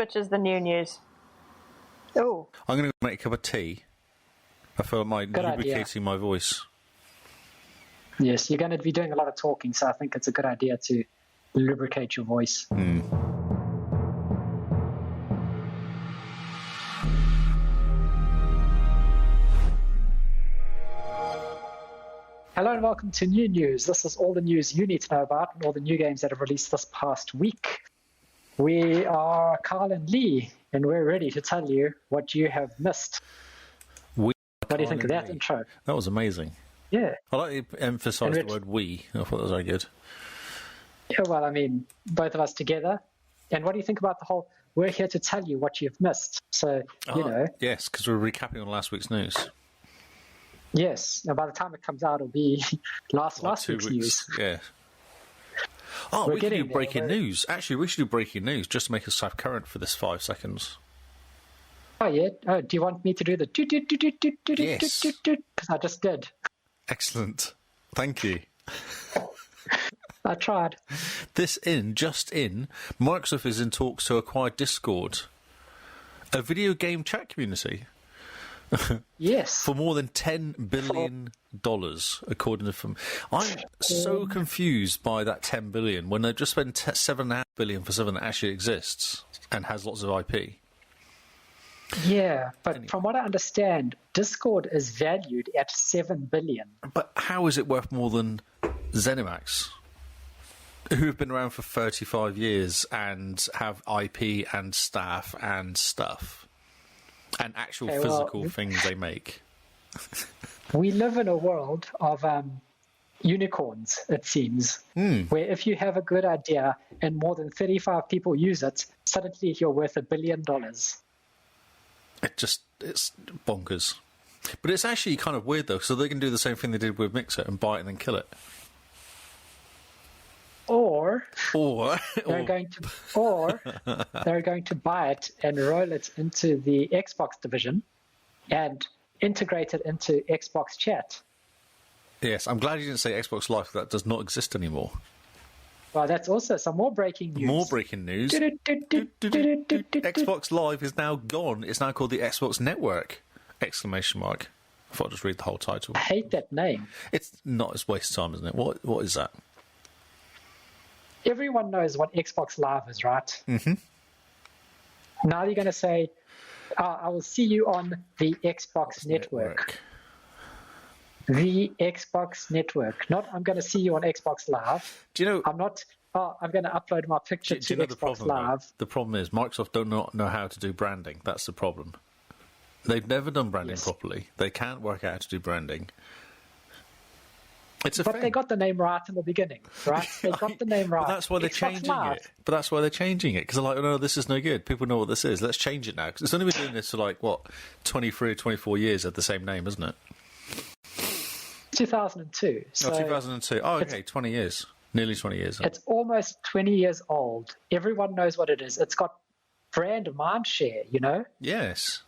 Twitch is the new news. Oh. I'm going to make a cup of tea. I feel like lubricating my voice. Yes, you're going to be doing a lot of talking, so I think it's a good idea to lubricate your voice. Hello and welcome to New News. This is all the news you need to know about and all the new games that have released this past week. We are Carl and Lee, and we're ready to tell you what you have missed. What do you think of that intro? That was amazing. Yeah. I like to emphasise the word we. I thought that was very good. Yeah, well, I mean, both of us together. And what do you think about the whole, we're here to tell you what you've missed? So, you know. Yes, because we're recapping on last week's news. Yes. Now, by the time it comes out, it'll be last week's news. Yeah. Oh, we can do breaking news. Actually, we should do breaking news just to make us self current for this 5 seconds. Oh, yeah? Oh, do you want me to do the Yes. Because I just did. Excellent. Thank you. I tried. Just in, Microsoft is in talks to acquire Discord, a video game chat community. Yes. For more than $10 billion, according to them. I'm so confused by that $10 billion when they've just spent $7.5 billion for something that actually exists and has lots of IP. Yeah, but from what I understand, Discord is valued at $7 billion. But how is it worth more than ZeniMax, who have been around for 35 years and have IP and staff and stuff and actual physical things they make? We live in a world of unicorns, it seems, where if you have a good idea and more than 35 people use it, suddenly you're worth $1 billion. It's bonkers. But it's actually kind of weird, though, so they can do the same thing they did with Mixer and buy it and then kill it. Or they're going to buy it and roll it into the Xbox division and integrate it into Xbox Chat. Yes, I'm glad you didn't say Xbox Live, because that does not exist anymore. Well, that's also some more breaking news. More breaking news. Xbox Live is now gone. It's now called the Xbox Network! Exclamation mark. I thought I'd just read the whole title. I hate that name. It's not. It's a waste of time, isn't it? What is that? Everyone knows what Xbox Live is, right? Mm-hmm. Now you're going to say, I will see you on the Xbox Network. The Xbox Network. Not, I'm going to see you on Xbox Live. Do you know? I'm not, I'm going to upload my picture to Xbox Live. The problem is Microsoft do not know how to do branding. That's the problem. They've never done branding properly. They can't work out how to do branding. But they got the name right in the beginning, right? They got the name right. But that's why they're changing it. But that's why they're changing it. Because they're like, oh, no, this is no good. People know what this is. Let's change it now. Because it's only been doing this for 23 or 24 years at the same name, isn't it? 2002. So 2002. Oh, okay, 20 years. Nearly 20 years. It's almost 20 years old. Everyone knows what it is. It's got brand mindshare, you know? Yes.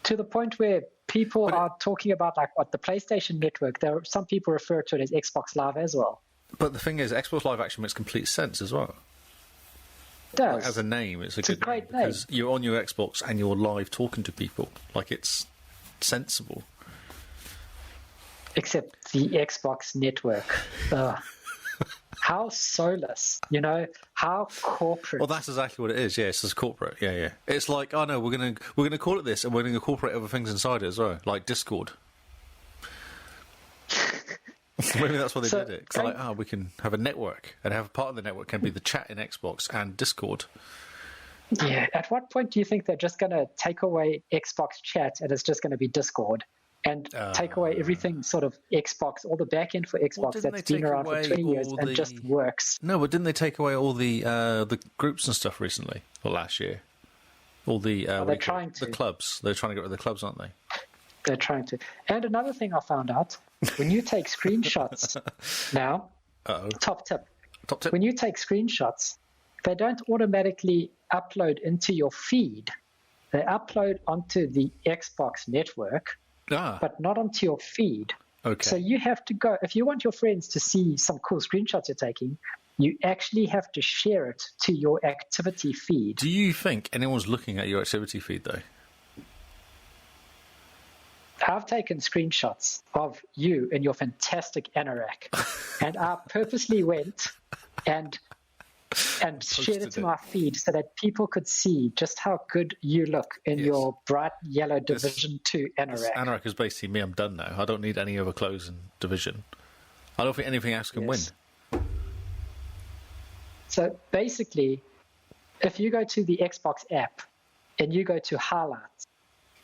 To the point where people are talking about the PlayStation Network. Some people refer to it as Xbox Live as well. But the thing is, Xbox Live actually makes complete sense as well. It does. As a name, it's a great name. Because you're on your Xbox and you're live talking to people. It's sensible. Except the Xbox Network. How soulless, how corporate. Well, that's exactly what it is. Yeah, it's corporate. Yeah. It's like, oh no, we're gonna call it this, and we're gonna incorporate other things inside it as well, like Discord. Maybe that's why they did it. Because we can have a network, and have part of the network can be the chat in Xbox and Discord. Yeah. At what point do you think they're just going to take away Xbox Chat and it's just going to be Discord? And take away everything sort of Xbox, all the back end for Xbox that's been around for 20 years and just works. No, but didn't they take away all the groups and stuff recently, or last year? All the they're trying to. The clubs. They're trying to get rid of the clubs, aren't they? They're trying to. And another thing I found out, when you take screenshots now, top tip. When you take screenshots, they don't automatically upload into your feed. They upload onto the Xbox network, but not onto your feed. Okay. So you have to go, if you want your friends to see some cool screenshots you're taking, you actually have to share it to your activity feed. Do you think anyone's looking at your activity feed, though? I've taken screenshots of you and your fantastic anorak, and I purposely went and shared it to my feed so that people could see just how good you look in your bright yellow Division 2 anorak. Anorak is basically me. I'm done now. I don't need any other clothes in Division. I don't think anything else can win. So basically, if you go to the Xbox app and you go to highlights,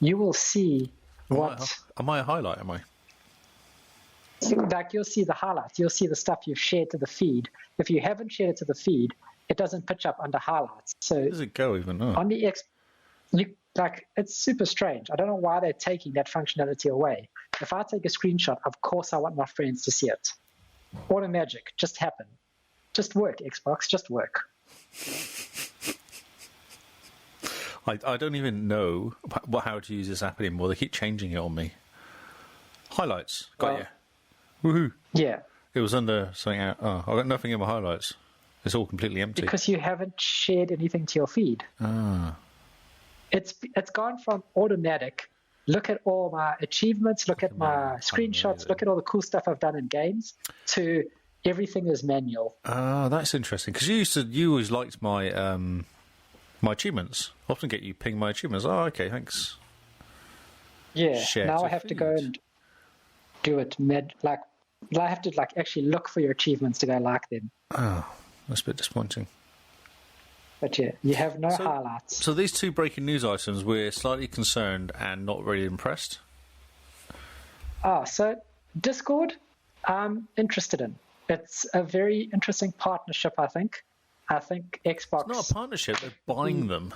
you will see Am I a highlight, am I? Like, you'll see the highlights. You'll see the stuff you've shared to the feed. If you haven't shared it to the feed, it doesn't pitch up under highlights. So where does it go even? On the it's super strange. I don't know why they're taking that functionality away. If I take a screenshot, of course I want my friends to see it. Auto magic, just happen. Just work, Xbox, just work. I don't even know how to use this app anymore. They keep changing it on me. Highlights. Got you. Woohoo. Yeah. It was under something out. Oh, I've got nothing in my highlights. It's all completely empty. Because you haven't shared anything to your feed. Ah. It's gone from automatic, look at all my achievements, look at my screenshots, look at all the cool stuff I've done in games, to everything is manual. Ah, that's interesting. Because you always liked my my achievements. I often get you ping my achievements. Oh, okay, thanks. Yeah. Now I have to go and do it I have to actually look for your achievements to go like them. Oh, that's a bit disappointing. But yeah, you have no highlights. So these two breaking news items, we're slightly concerned and not really impressed. So Discord, I'm interested in. It's a very interesting partnership, I think. I think Xbox... It's not a partnership, they're buying them.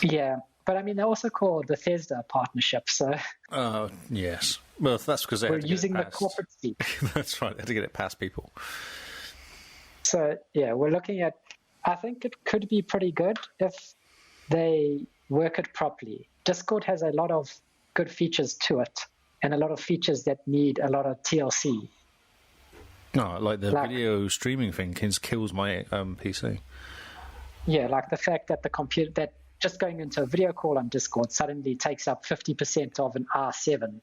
Yeah, but I mean, they're also called Bethesda partnership, so... Oh, yes. Well, that's because we're using the corporate speak. That's right, they had to get it past people. So, yeah, we're looking at... I think it could be pretty good if they work it properly. Discord has a lot of good features to it, and a lot of features that need a lot of TLC. No, like the video streaming thing kills my PC. Yeah, like the fact that the computer, that just going into a video call on Discord suddenly takes up 50% of an R7.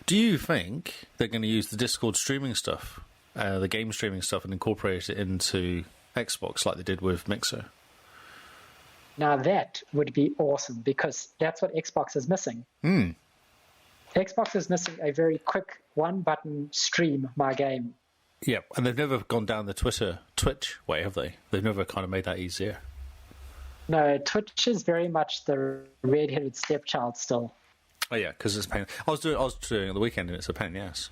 Do you think they're going to use the Discord streaming stuff, the game streaming stuff, and incorporate it into Xbox like they did with Mixer? Now that would be awesome, because that's what Xbox is missing. Xbox is missing a very quick one-button stream my game. Yeah, and they've never gone down the Twitch way, have they? They've never kind of made that easier. No, Twitch is very much the red-headed stepchild still. Oh yeah, because it's a pain. I was doing it on the weekend, and it's a pain, yes.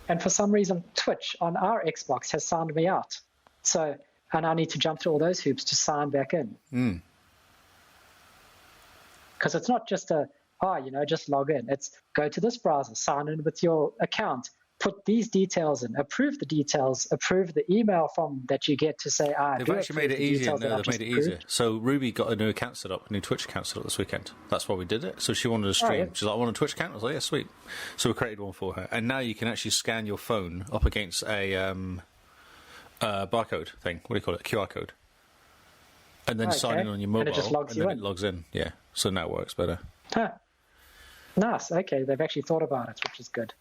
And for some reason, Twitch on our Xbox has signed me out. So I now need to jump through all those hoops to sign back in. Because it's not just just log in. It's go to this browser, sign in with your account, put these details in, approve the details, approve the email from that you get to say, they've actually made it easier. No, they've made it easier. So Ruby got a new account set up, a new Twitch account set up this weekend. That's why we did it. So she wanted to stream. She's like, I want a Twitch account. I was like, yeah, sweet. So we created one for her. And now you can actually scan your phone up against a barcode thing. What do you call it? QR code. And then sign in on your mobile. And it just logs you in. It logs in. Yeah. So now it works better. Huh. Nice. Okay. They've actually thought about it, which is good.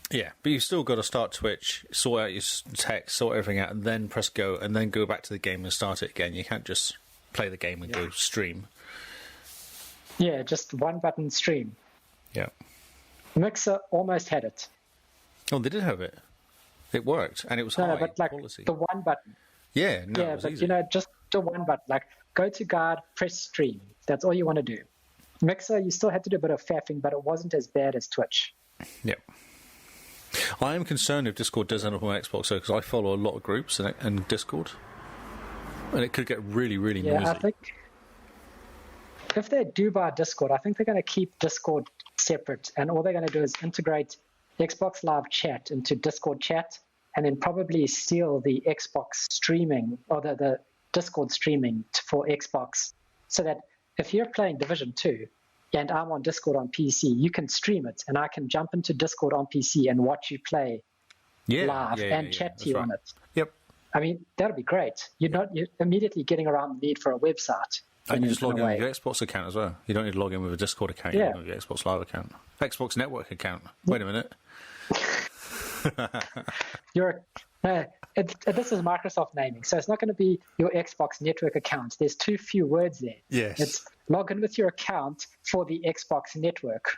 Yeah, but you've still got to start Twitch, sort out your text, sort everything out, and then press go, and then go back to the game and start it again. You can't just play the game and go stream. Yeah, just one button stream. Yeah. Mixer almost had it. Oh, they did have it. It worked, and it was high but quality. The one button. Yeah, no, yeah, it was but easy. just the one button. Like, go to guard, press stream. That's all you want to do. Mixer, you still had to do a bit of faffing, but it wasn't as bad as Twitch. Yeah. I am concerned if Discord does end up on my Xbox, because I follow a lot of groups in Discord, and it could get really, really noisy. Yeah, I think if they do buy Discord, I think they're going to keep Discord separate, and all they're going to do is integrate Xbox Live Chat into Discord Chat, and then probably steal the Xbox streaming, or the Discord streaming for Xbox, so that if you're playing Division 2, and I'm on Discord on PC, you can stream it, and I can jump into Discord on PC and watch you play live and chat to you on it. Yep. I mean, that'd be great. You're immediately getting around the need for a website. And you just log in with your Xbox account as well. You don't need to log in with a Discord account. You log in with your Xbox Live account. Xbox Network account. Wait a minute. This is Microsoft naming, so it's not going to be your Xbox Network account. There's too few words there. Yes. It's log in with your account for the Xbox Network.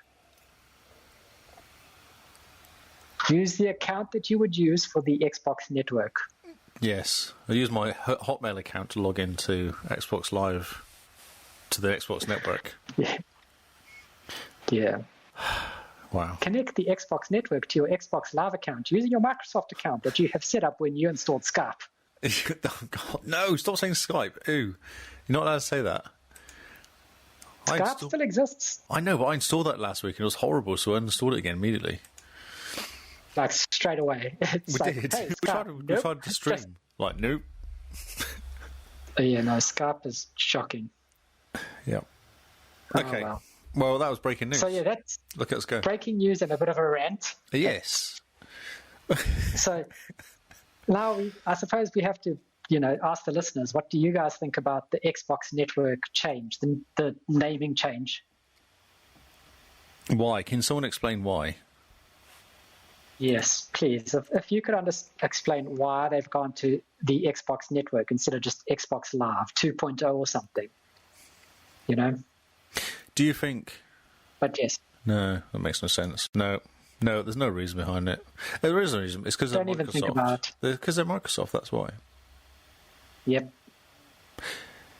Use the account that you would use for the Xbox Network. Yes. I use my Hotmail account to log into Xbox Live to the Xbox Network. Yeah. Wow. Connect the Xbox Network to your Xbox Live account using your Microsoft account that you have set up when you installed Skype. Oh, God. No, stop saying Skype. Ooh. You're not allowed to say that. Skype still exists. I know, but I installed that last week and it was horrible, so I uninstalled it again immediately. Like, straight away. We did. Hey, we tried to stream. Nope. Yeah, no, Skype is shocking. Yeah. Okay. Oh, well, that was breaking news. So, yeah, that's Look at us go. breaking news and a bit of a rant. Yes. So, now I suppose we have to, ask the listeners, what do you guys think about the Xbox Network change, the naming change? Why? Can someone explain why? Yes, please. If you could explain why they've gone to the Xbox Network instead of just Xbox Live 2.0 or something, Do you think... But yes. No, that makes no sense. No, there's no reason behind it. There is no reason. It's because they're Microsoft. Don't even think about it. Because they're Microsoft, that's why. Yep.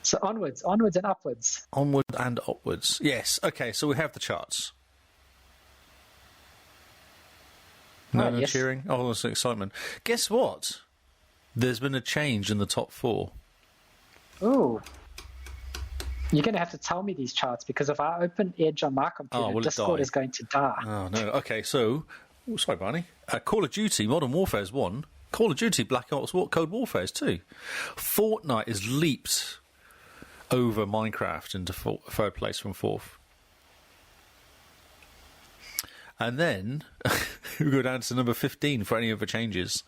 So onwards and upwards. Onward and upwards. Yes. Okay, so we have the charts. No yes. cheering? Oh, that's excitement. Guess what? There's been a change in the top 4. Oh. You're going to have to tell me these charts because if I open Edge on my computer, Discord is going to die. Oh, no. Okay, so... Oh, sorry, Barney. Call of Duty Modern Warfare is 1. Call of Duty Black Ops Cold Warfare is 2. Fortnite has leaped over Minecraft into third place from 4th. And then we go down to number 15 for any other changes.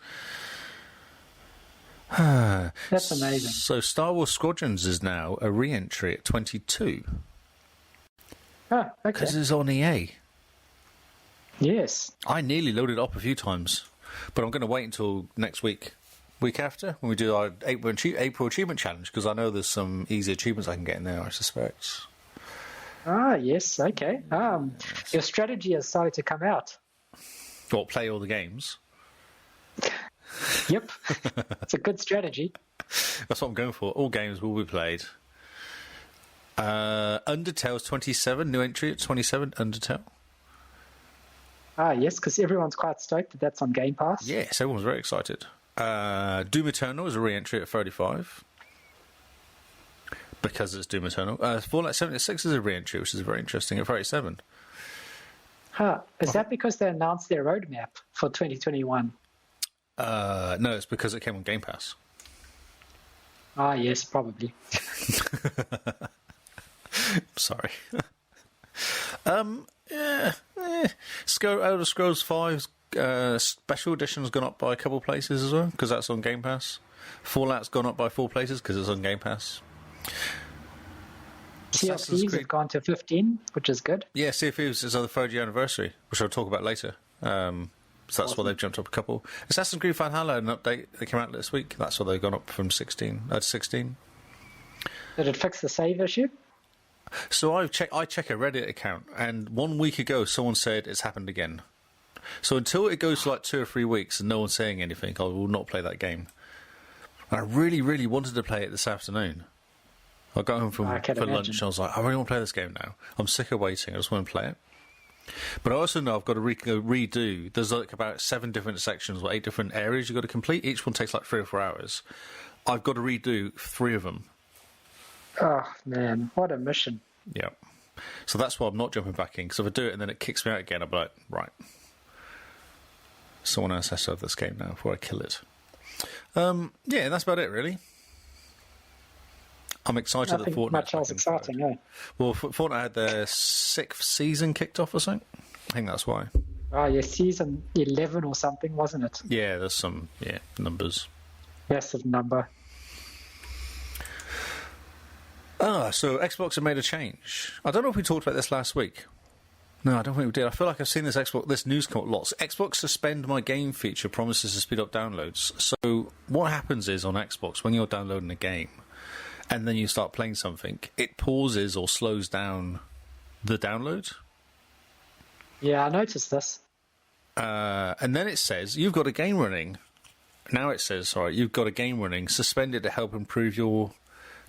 That's amazing. So Star Wars Squadrons is now a re-entry at 22. Okay. Because it's on EA. Yes. I nearly loaded it up a few times, but I'm going to wait until next week after, when we do our April Achievement Challenge, because I know there's some easy achievements I can get in there, I suspect. Yes, okay. Your strategy has started to come out. What, play all the games? Yep. It's a good strategy. That's what I'm going for. All games will be played. Undertale's 27, new entry at 27, Undertale. Yes, because everyone's quite stoked that that's on Game Pass. Yes, everyone's very excited. Doom Eternal is a re-entry at 35. Because it's Doom Eternal. Fallout 76 is a re-entry, which is very interesting, at 37. Is that because they announced their roadmap for 2021? No, it's because it came on Game Pass. Yes, probably. Sorry. Elder Scrolls 5 Special Edition's gone up by a couple places as well, because that's on Game Pass. Fallout's gone up by 4 places because it's on Game Pass. CFCs have gone to 15, which is good. Yeah, Sea of Thieves is on the 3rd year anniversary, which I'll talk about later. So that's why they've jumped up a couple. Assassin's Creed Valhalla had an update that came out this week. That's why they've gone up from 16 to 16. Did it fix the save issue? So I check a Reddit account, and 1 week ago someone said it's happened again. So until it goes for like 2 or 3 weeks and no one's saying anything, I will not play that game. And I really, really wanted to play it this afternoon. I got home for lunch and I was like, I really want to play this game now. I'm sick of waiting. I just want to play it. But I also know I've got to redo. There's like about 7 different sections or 8 different areas you've got to complete. Each one takes like 3 or 4 hours. I've got to redo 3 of them. Oh, man. What a mission. Yeah. So that's why I'm not jumping back in. Because if I do it and then it kicks me out again, I'll be like, right. Someone else has to have this game now before I kill it. Yeah, that's about it, really. I'm excited that Fortnite. Much else exciting, eh? Well, Fortnite had their 6th season kicked off or something. I think that's why. Oh, yeah, season 11 or something, wasn't it? Yeah, there's some numbers. Massive number. So Xbox have made a change. I don't know if we talked about this last week. No, I don't think we did. I feel like I've seen this news come up lots. Xbox suspend my game feature promises to speed up downloads. So what happens is on Xbox, when you're downloading a game and then you start playing something, it pauses or slows down the download. Yeah, I noticed this. And then it says, you've got a game running. Now it says, sorry, you've got a game running, suspended to help improve your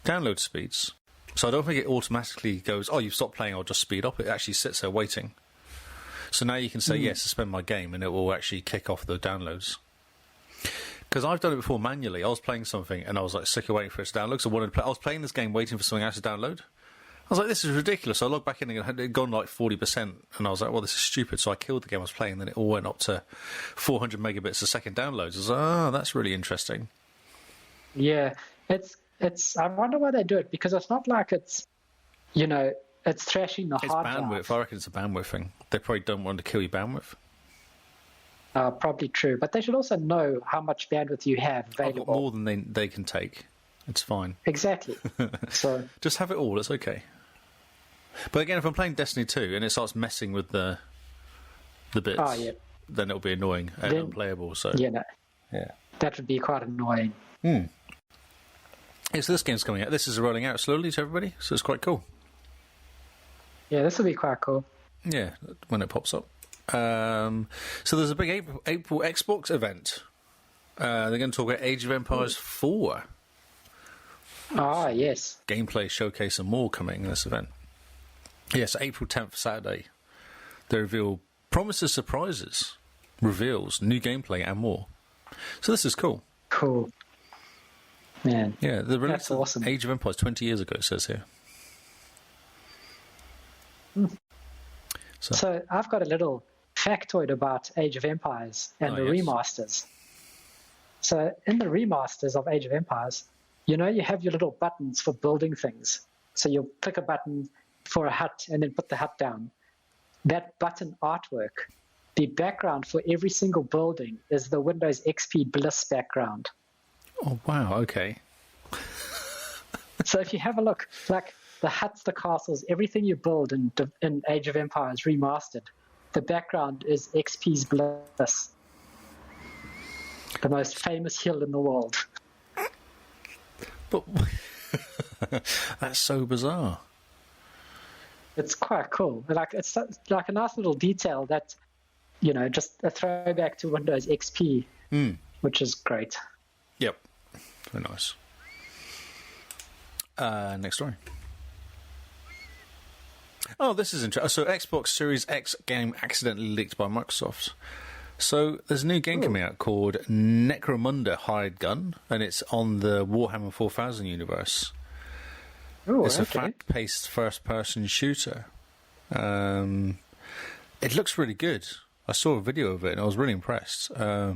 download speeds. So I don't think it automatically goes, oh, you've stopped playing, I'll just speed up. It actually sits there waiting. So now you can say, yes, suspend my game, and it will actually kick off the downloads. Because I've done it before manually. I was playing something, and I was like sick of waiting for it to download. So I was playing this game waiting for something else to download. I was like, this is ridiculous. So I logged back in and it had gone like 40%, and I was like, well, this is stupid. So I killed the game I was playing, and then it all went up to 400 megabits a second downloads. I was like, oh, that's really interesting. Yeah, it's. I wonder why they do it, because it's not like it's thrashing the hard drive. It's bandwidth. I reckon it's a bandwidth thing. They probably don't want to kill your bandwidth. Probably true, but they should also know how much bandwidth you have available. I've got more than they can take. It's fine. Exactly. So just have it all. It's okay. But again, if I'm playing Destiny 2 and it starts messing with the bits, then it'll be annoying and unplayable. So yeah, that would be quite annoying. So this game's coming out. This is rolling out slowly to everybody, so it's quite cool. Yeah, this will be quite cool. Yeah, when it pops up. So there's a big April Xbox event. They're going to talk about Age of Empires 4. Ah, yes. Gameplay showcase and more coming in this event. Yes, April 10th, Saturday. They reveal promises, surprises, reveals new gameplay and more. So this is cool. Cool. Man. Yeah, the release that's awesome. of Age of Empires 20 years ago, it says here. So I've got a little factoid about Age of Empires and the remasters. So in the remasters of Age of Empires, you have your little buttons for building things. So you'll click a button for a hut and then put the hut down. That button artwork, the background for every single building is the Windows XP Bliss background. Oh, wow, okay. So if you have a look, like the huts, the castles, everything you build in Age of Empires Remastered, the background is XP's Bliss, the most famous hill in the world. But that's so bizarre. It's quite cool. It's like a nice little detail that, just a throwback to Windows XP, which is great. Yep. Very nice. Next story. Oh, this is interesting. So Xbox Series X game accidentally leaked by Microsoft. So there's a new game coming out called Necromunda Hired Gun, and it's on the Warhammer 4000 universe. It's a fast-paced first-person shooter. It looks really good. I saw a video of it and I was really impressed. A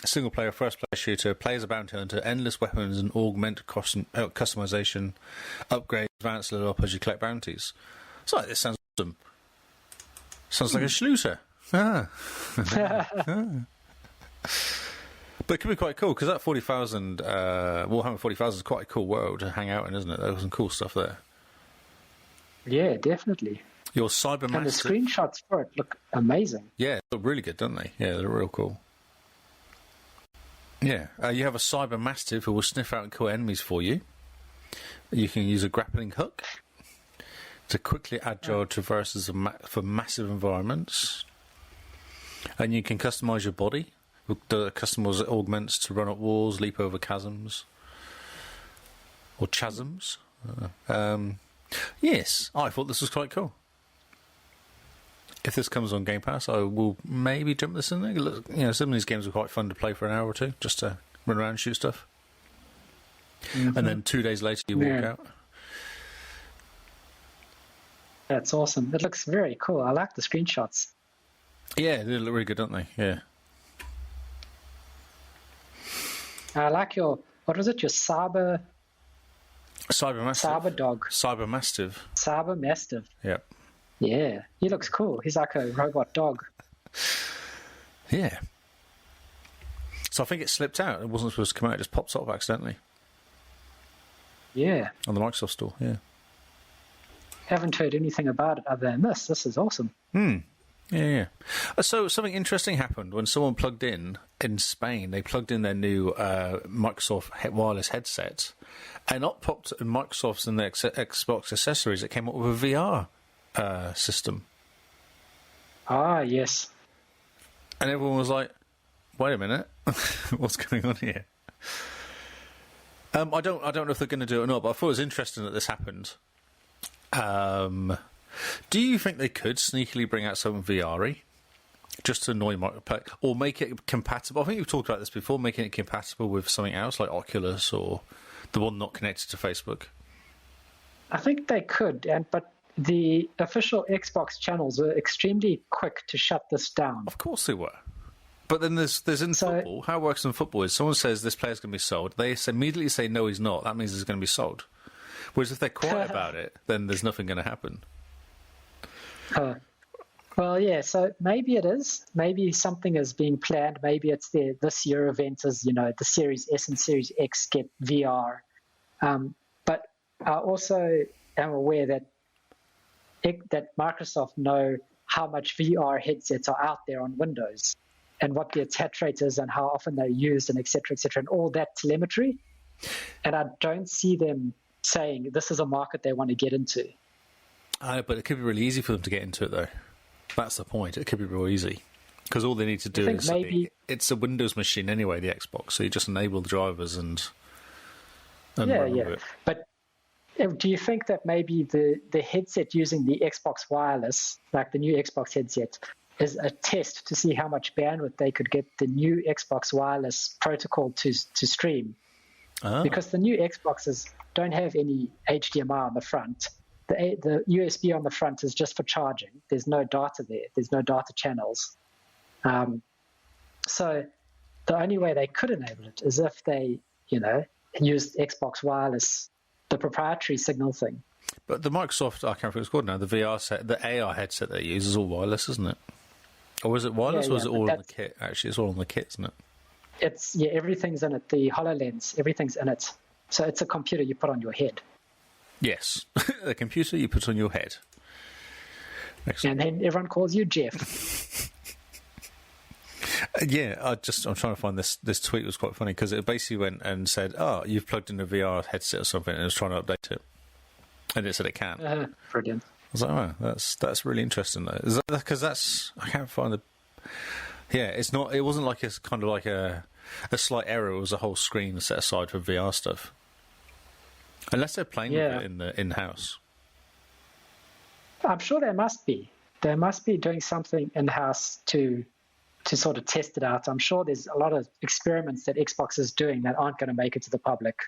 single-player, first-player shooter, play as a bounty hunter, endless weapons and augment customization, upgrade, advance level up as you collect bounties. It's like, this sounds awesome. Sounds like a shooter. But it could be quite cool, because that 40,000, Warhammer 40,000 is quite a cool world to hang out in, isn't it? There's some cool stuff there. Yeah, definitely. Your Cybermaster... And the screenshots for it look amazing. Yeah, they look really good, don't they? Yeah, they're real cool. Yeah, you have a Cyber Mastiff who will sniff out and kill enemies for you. You can use a grappling hook to quickly agile traverses for massive environments. And you can customize your body. The customize augments to run up walls, leap over chasms. Or chasms. Yes, I thought this was quite cool. If this comes on Game Pass, I will maybe jump this in there. Look, some of these games are quite fun to play for an hour or two, just to run around and shoot stuff. And then 2 days later you walk out. That's awesome. It looks very cool. I like the screenshots. Yeah, they look really good, don't they? Yeah. I like your Cyber Mastiff. Cyber dog. Cyber Mastiff. Cyber Mastiff. Yep. Yeah, he looks cool. He's like a robot dog. Yeah. So I think it slipped out. It wasn't supposed to come out. It just popped up accidentally. Yeah. On the Microsoft Store, yeah. Haven't heard anything about it other than this. This is awesome. Yeah. So something interesting happened when someone plugged in Spain. They plugged in their new Microsoft wireless headset, and up popped Microsoft's and the Xbox accessories that came up with a VR system. Ah, yes. And everyone was like, "Wait a minute, what's going on here?" I don't know if they're going to do it or not, but I thought it was interesting that this happened. Do you think they could sneakily bring out something VR-y just to annoy or make it compatible? I think you've talked about this before, making it compatible with something else like Oculus or the one not connected to Facebook. I think they could, but the official Xbox channels were extremely quick to shut this down. Of course they were. But then there's football. How it works in football is someone says this player's going to be sold. They immediately say, no, he's not. That means he's going to be sold. Whereas if they're quiet about it, then there's nothing going to happen. Well, yeah, so maybe it is. Maybe something is being planned. Maybe it's this year event is, the Series S and Series X get VR. But I also am aware that Microsoft know how much VR headsets are out there on Windows and what the attach rate is and how often they're used and et cetera, and all that telemetry. And I don't see them saying this is a market they want to get into. But it could be really easy for them to get into it, though. That's the point. It could be real easy. Because all they need to do is... it's a Windows machine anyway, the Xbox, so you just enable the drivers and run with it. But do you think that maybe the headset using the Xbox Wireless, like the new Xbox headset, is a test to see how much bandwidth they could get the new Xbox Wireless protocol to stream? Because the new Xboxes don't have any HDMI on the front. The USB on the front is just for charging. There's no data there. There's no data channels. So the only way they could enable it is if they, used Xbox Wireless, the proprietary signal thing. But the Microsoft, I can't remember what it's called now, the VR set, the AR headset they use is all wireless, isn't it? Or is it wireless or is it all in the kit? Actually, it's all in the kit, isn't it? It's, everything's in it. The HoloLens, everything's in it. So it's a computer you put on your head. Yes, the computer you put on your head. Excellent. And then everyone calls you Jeff. Yeah, I'm trying to find this tweet was quite funny because it basically went and said, "Oh, you've plugged in a VR headset or something," and it was trying to update it, and it said it can. Brilliant. I was like, "Oh, that's really interesting though." Is that because I can't find the. Yeah, it's not. It wasn't like it's kind of like a slight error. It was a whole screen set aside for VR stuff. Unless they're playing with it in the in-house. I'm sure there must be. They must be doing something in-house to sort of test it out. I'm sure there's a lot of experiments that Xbox is doing that aren't going to make it to the public.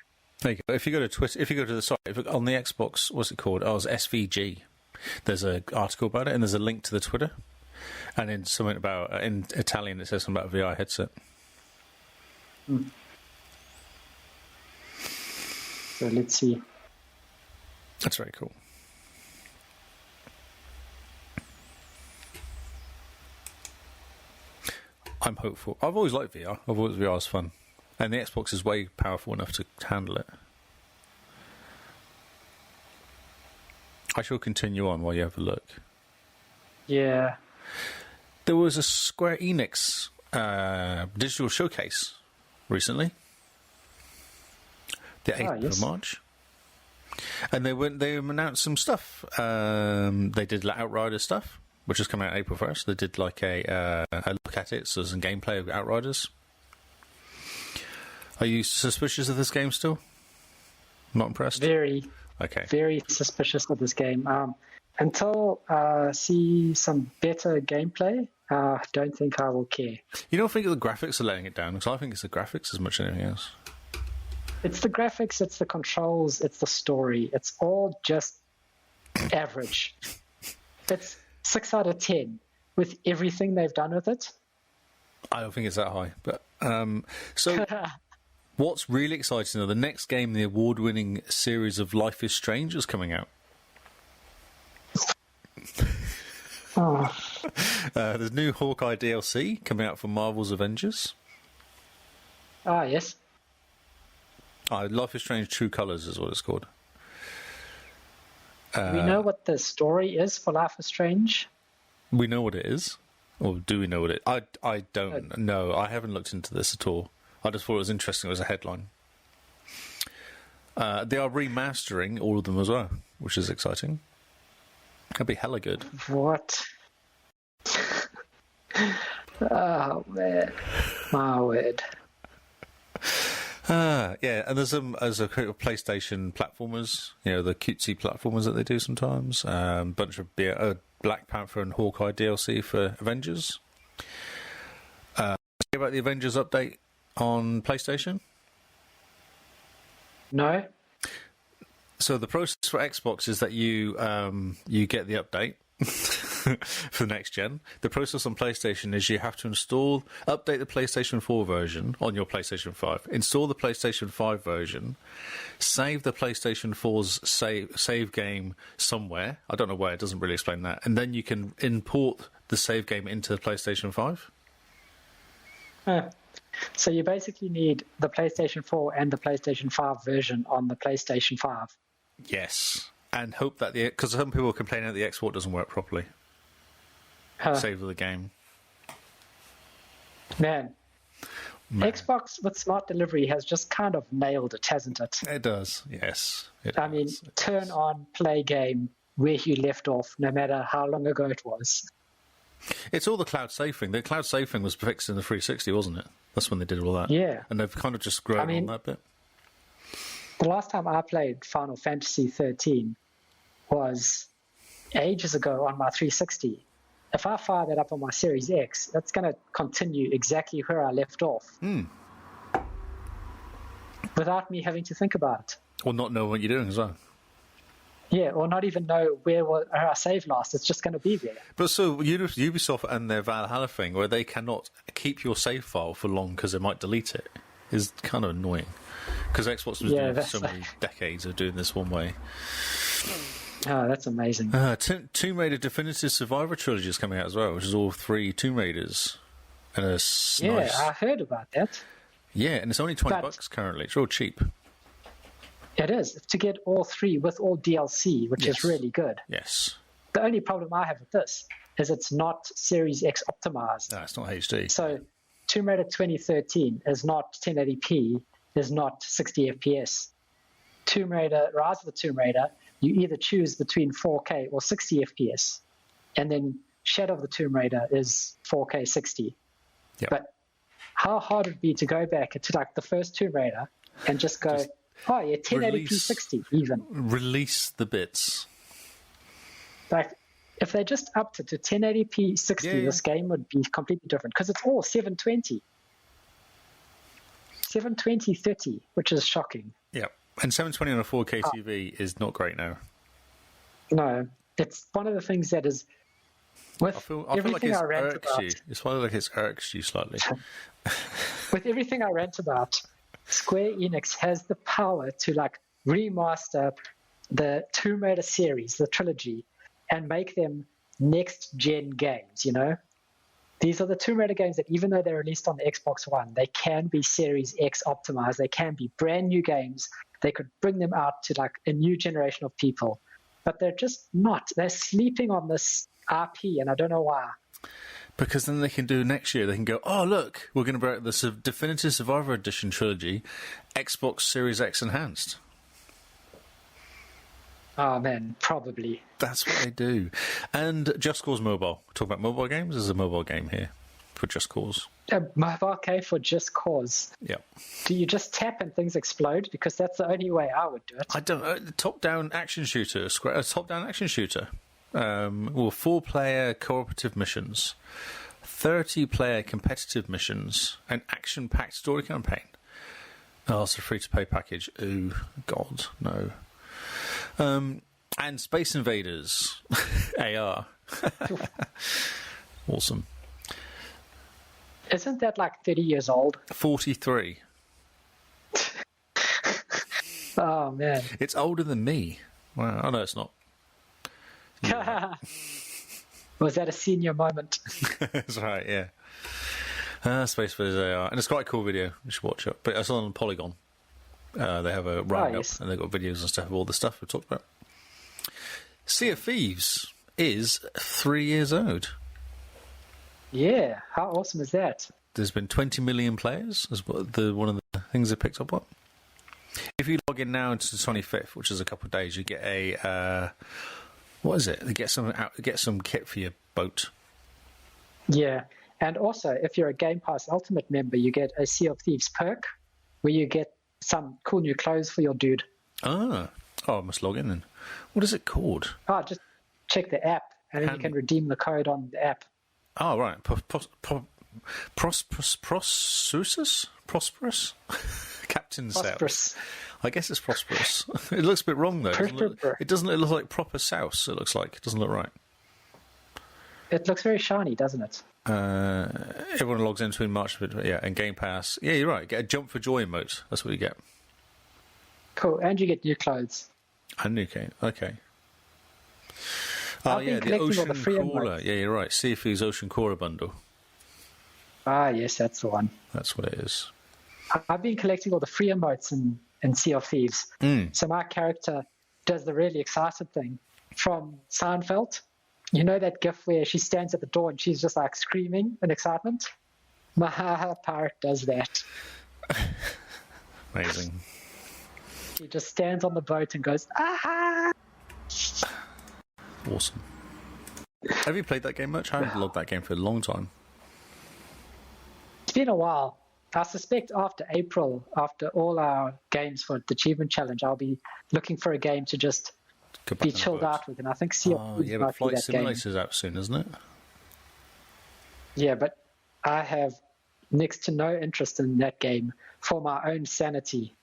There you go. If you go to Twitter, if you go to the site, on the Xbox, what's it called? Oh, it's SVG. There's an article about it, and there's a link to the Twitter. And then something about, in Italian, it says something about a VR headset. So let's see. That's very cool. I'm hopeful. I've always liked VR. I've always VR is fun. And the Xbox is way powerful enough to handle it. I shall continue on while you have a look. Yeah. There was a Square Enix digital showcase recently. The 8th of March. And they announced some stuff. They did Outriders stuff, which is coming out April 1st. They did like a look at it, so some gameplay of Outriders. Are you suspicious of this game still? Not impressed? Very. Okay. Very suspicious of this game. Until I see some better gameplay, I don't think I will care. You don't think the graphics are letting it down? Because I think it's the graphics as much as anything else. It's the graphics, it's the controls, it's the story. It's all just average. It's 6 out of 10 with everything they've done with it. I don't think it's that high. But so what's really exciting though, the next game in the award-winning series of Life is Strange is coming out. Oh, There's new Hawkeye DLC coming out for Marvel's Avengers. Ah, yes. Life is Strange True Colors is what it's called. Do we know what the story is for Life is Strange? We know what it is. Or do we know what it is? I don't know. I haven't looked into this at all. I just thought it was interesting as a headline. They are remastering all of them as well, which is exciting. That'd be hella good. What? Oh, man. My word. Yeah, and there's a PlayStation platformers, the cutesy platformers that they do sometimes. Bunch of Black Panther and Hawkeye DLC for Avengers. About the Avengers update on PlayStation? No. So the process for Xbox is that you get the update for the next gen. The process on PlayStation is you have to update the PlayStation 4 version on your PlayStation 5, install the PlayStation 5 version, save the PlayStation 4's save game somewhere. I don't know where, it doesn't really explain that. And then you can import the save game into the PlayStation 5. So you basically need the PlayStation 4 and the PlayStation 5 version on the PlayStation 5. Yes. And hope that because some people are complaining that the export doesn't work properly. Save the game. Man. Xbox with smart delivery has just kind of nailed it, hasn't it? It does, yes. I mean, turn on, play game where you left off, no matter how long ago it was. It's all the cloud save thing. The cloud save thing was fixed in the 360, wasn't it? That's when they did all that. Yeah. And they've kind of just grown on that bit. The last time I played Final Fantasy 13 was ages ago on my 360. If I fire that up on my Series X, that's going to continue exactly where I left off. Without me having to think about it. Or not know what you're doing as well. Yeah, or not even know where I saved last. It's just going to be there. But so Ubisoft and their Valhalla thing, where they cannot keep your save file for long because they might delete it, is kind of annoying. Because Xbox was doing so many decades of doing this one way. Oh, that's amazing. Tomb Raider Definitive Survivor Trilogy is coming out as well, which is all 3 Tomb Raiders. And it's nice. I heard about that. Yeah, and it's only $20 currently. It's real cheap. It is, to get all 3 with all DLC, which is really good. Yes. The only problem I have with this is it's not Series X optimized. No, it's not HD. So Tomb Raider 2013 is not 1080p, is not 60 FPS. Tomb Raider, Rise of the Tomb Raider, you either choose between 4K or 60 FPS. And then Shadow of the Tomb Raider is 4K 60. Yep. But how hard would it be to go back to like the first Tomb Raider and just go, 1080p 60 even. Release the bits. Like, if they just upped it to 1080p 60, this game would be completely different because it's all 720. 720 30, which is shocking. Yeah. And 720 on a 4K TV is not great now. No. It's one of the things that is with I feel everything like I rant about. It's probably like it irks you slightly. With everything I rant about, Square Enix has the power to like remaster the Tomb Raider series, the trilogy, and make them next-gen games, These are the Tomb Raider games that even though they're released on the Xbox One, they can be Series X optimized. They can be brand new games. They could bring them out to like a new generation of people. But they're just not. They're sleeping on this IP, and I don't know why. Because then they can do next year, they can go, oh, look, we're going to bring out the Definitive Survivor Edition trilogy, Xbox Series X Enhanced. Oh, man, probably. That's what they do. And Just Cause Mobile. Talk about mobile games. There's a mobile game here for Just Cause. A mobile game for Just Cause? Yeah. Do you just tap and things explode? Because that's the only way I would do it. I don't know. Top-down action shooter. A top-down action shooter. 4-player cooperative missions, 30-player competitive missions, an action-packed story campaign. Oh, it's a free-to-pay package. Ooh, God, no. And Space Invaders, AR. Awesome. Isn't that like 30 years old? 43. Oh, man. It's older than me. Wow. Oh, no, it's not. Yeah. Was that a senior moment? That's right, yeah. Space Invaders AR. And it's quite a cool video. You should watch it. But it's on Polygon. They have a roundup, and they've got videos and stuff of all the stuff we talked about. Sea of Thieves is 3 years old. Yeah, how awesome is that? There's been 20 million players, is one of the things they picked up on. If you log in now into the 25th, which is a couple of days, you get a... what is it? They get some kit for your boat. Yeah, and also, if you're a Game Pass Ultimate member, you get a Sea of Thieves perk, where you get some cool new clothes for your dude. Oh, I must log in then. What is it called? Oh, just check the app, and then you can redeem the code on the app. Oh, right. Prosperous? Captain South. I guess it's prosperous. It looks a bit wrong, though. It doesn't look like proper South, it looks like. It doesn't look right. It looks very shiny, doesn't it? Everyone logs in between March and Game Pass. Yeah, you're right. Get a Jump for Joy emote. That's what you get. Cool. And you get new clothes. And new game. Okay. Oh, yeah, the Ocean Crawler. Yeah, you're right. Sea of Thieves Ocean Crawler bundle. Ah, yes, that's the one. That's what it is. I've been collecting all the free emotes in Sea of Thieves. So my character does the really excited thing from Seinfeld. You know that gif where she stands at the door and she's just like screaming in excitement? My pirate does that. Amazing. He just stands on the boat and goes, ah! Awesome. Have you played that game much? I haven't logged that game for a long time. It's been a while. I suspect after April, after all our games for the Achievement Challenge, I'll be looking for a game to just be chilled out with. And I think Sea of Thieves but Flight that Simulator's game. out soon, isn't it? Yeah, but I have next to no interest in that game for my own sanity.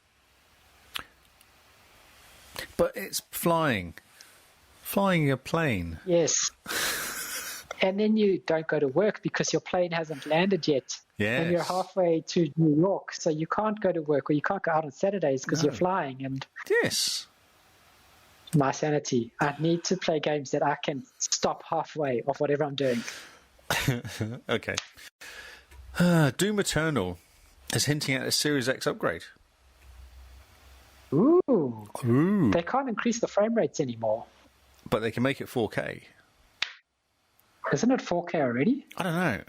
But it's flying a plane. Yes. And then you don't go to work because your plane hasn't landed yet. Yes. And you're halfway to New York, so you can't go to work or you can't go out on Saturdays because you're flying. And yes. My sanity. I need to play games that I can stop halfway of whatever I'm doing. Okay. Doom Eternal is hinting at a Series X upgrade. Ooh. Ooh. They can't increase the frame rates anymore. But they can make it 4K. Isn't it 4K already? I don't know.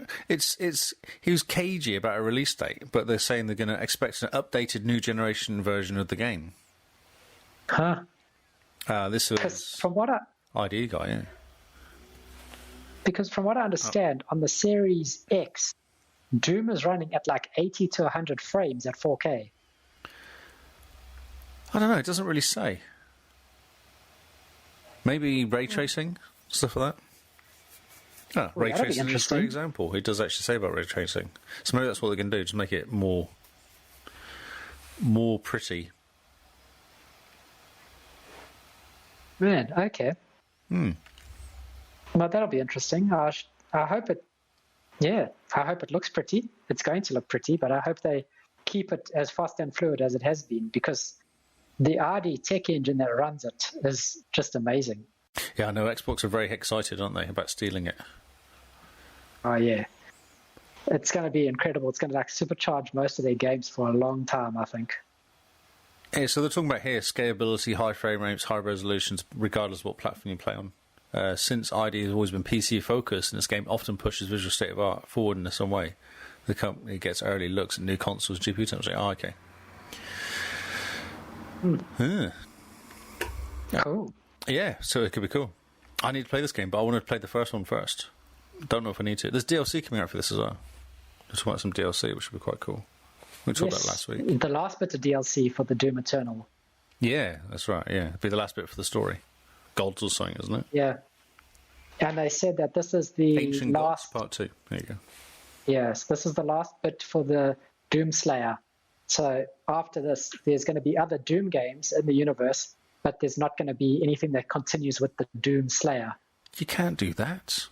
He was cagey about a release date, but they're saying they're going to expect an updated new generation version of the game. Huh. This was from what ID guy, yeah. Because from what I understand, on the Series X, Doom is running at like 80 to 100 frames at 4K. I don't know. It doesn't really say. Maybe ray tracing, stuff like that. Oh, ray tracing is a great example. It does actually say about ray tracing. So maybe that's what they can do, just make it more pretty. Man, okay. Well, that'll be interesting. I hope it. Yeah, I hope it looks pretty. It's going to look pretty, but I hope they keep it as fast and fluid as it has been, because the RD tech engine that runs it is just amazing. Yeah, I know. Xbox are very excited, aren't they, about stealing it? Oh, yeah. It's going to be incredible. It's going to supercharge most of their games for a long time, I think. Yeah, so they're talking about here scalability, high frame rates, high resolutions, regardless of what platform you play on. Since ID has always been PC focused, and this game often pushes visual state of art forward in some way, the company gets early looks at new consoles, GPU technology. Oh, okay. Cool. Yeah, so it could be cool. I need to play this game, but I want to play the first one first. Don't know if I need to. There's DLC coming out for this as well. Just want some DLC, which would be quite cool. We talked about last week. The last bit of DLC for the Doom Eternal. Yeah, that's right. Yeah, it'd be the last bit for the story. Gods or something, isn't it? Yeah. And they said that this is the Ancient last... Gods Part 2. There you go. Yes, this is the last bit for the Doom Slayer. So after this, there's going to be other Doom games in the universe, but there's not going to be anything that continues with the Doom Slayer. You can't do that.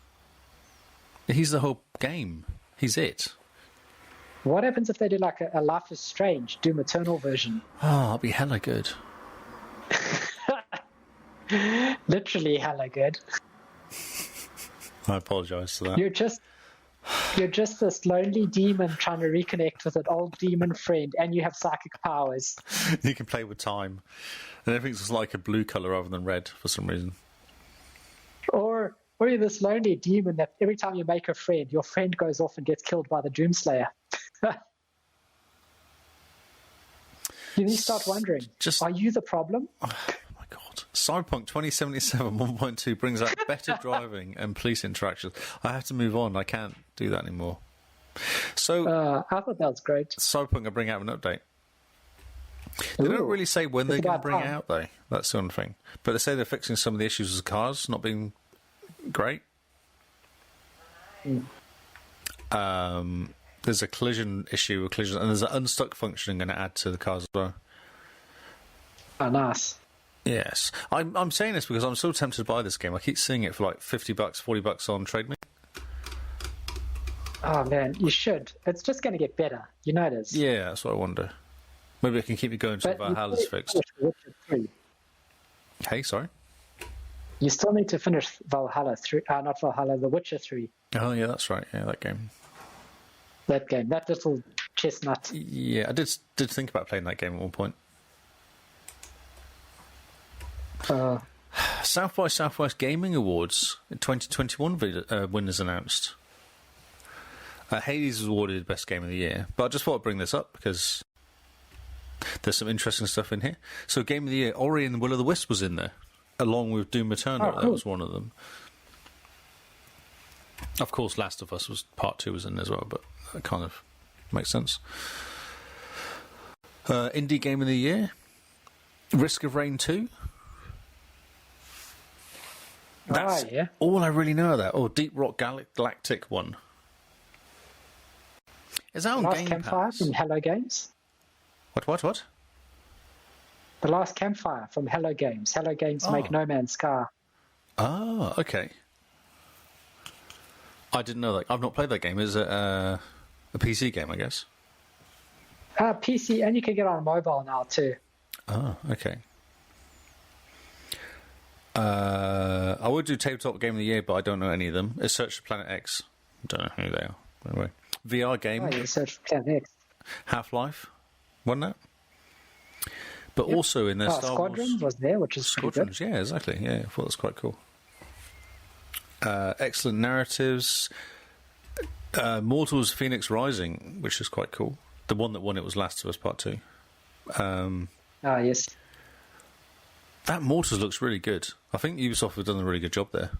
He's the whole game. He's it. What happens if they do like a Life is Strange Doom Eternal version? Oh, that'd be hella good. Literally hella good. I apologise for that. You're just this lonely demon trying to reconnect with an old demon friend, and you have psychic powers. You can play with time, and everything's just like a blue colour rather than red for some reason. Or you're this lonely demon that every time you make a friend, your friend goes off and gets killed by the Doomslayer. You start wondering, are you the problem? Oh my God. Cyberpunk 2077 1.2 brings out better driving and police interactions. I have to move on. I can't do that anymore. So I thought that was great. Cyberpunk are bring out an update. They don't really say when they're going to bring it out, though. That's the only thing. But they say they're fixing some of the issues with the cars not being great. There's a collision issue, and there's an unstuck function I'm going to add to the cars as well. Oh, nice. Yes. I'm saying this because I'm so tempted to buy this game. I keep seeing it for like $50, $40 on TradeMe. Oh, man, you should. It's just going to get better. You know it is. Yeah, that's what I wonder. Maybe I can keep it going until Valhalla's fixed. Witcher 3. Hey, sorry? You still need to finish Valhalla 3. Not Valhalla, The Witcher 3. Oh, yeah, that's right. Yeah, that game. That little chestnut. Yeah, I did think about playing that game at one point. South by Southwest Gaming Awards 2021 winners announced. Hades was awarded Best Game of the Year, but I just thought I'd bring this up because there's some interesting stuff in here. So, Game of the Year, Ori and the Will of the Wisp was in there, along with Doom Eternal. Oh, cool. That was one of them. Of course, Last of Us Part 2 was in there as well, but that kind of makes sense. Indie Game of the Year, Risk of Rain 2. That's yeah. all I really know of that. Or Deep Rock Galactic 1. Is that on Last Game Campfire Pass? from Hello Games. What? The Last Campfire from Hello Games. Hello Games make No Man's Sky. Oh, okay. I didn't know that. I've not played that game. Is it a PC game, I guess? PC, and you can get on mobile now too. Oh, okay. I would do Tabletop Game of the Year, but I don't know any of them. It's Search for Planet X. I don't know who they are. Anyway. VR game. Oh, yeah, Search for Planet X. Half-Life. Wasn't that? But also in their Star Squadrons Wars... was there, which is Squadrons, yeah, exactly. Yeah, I thought that was quite cool. Excellent narratives. Mortals Phoenix Rising, which is quite cool. The one that won it was Last of Us Part 2. Yes. That Mortals looks really good. I think Ubisoft have done a really good job there.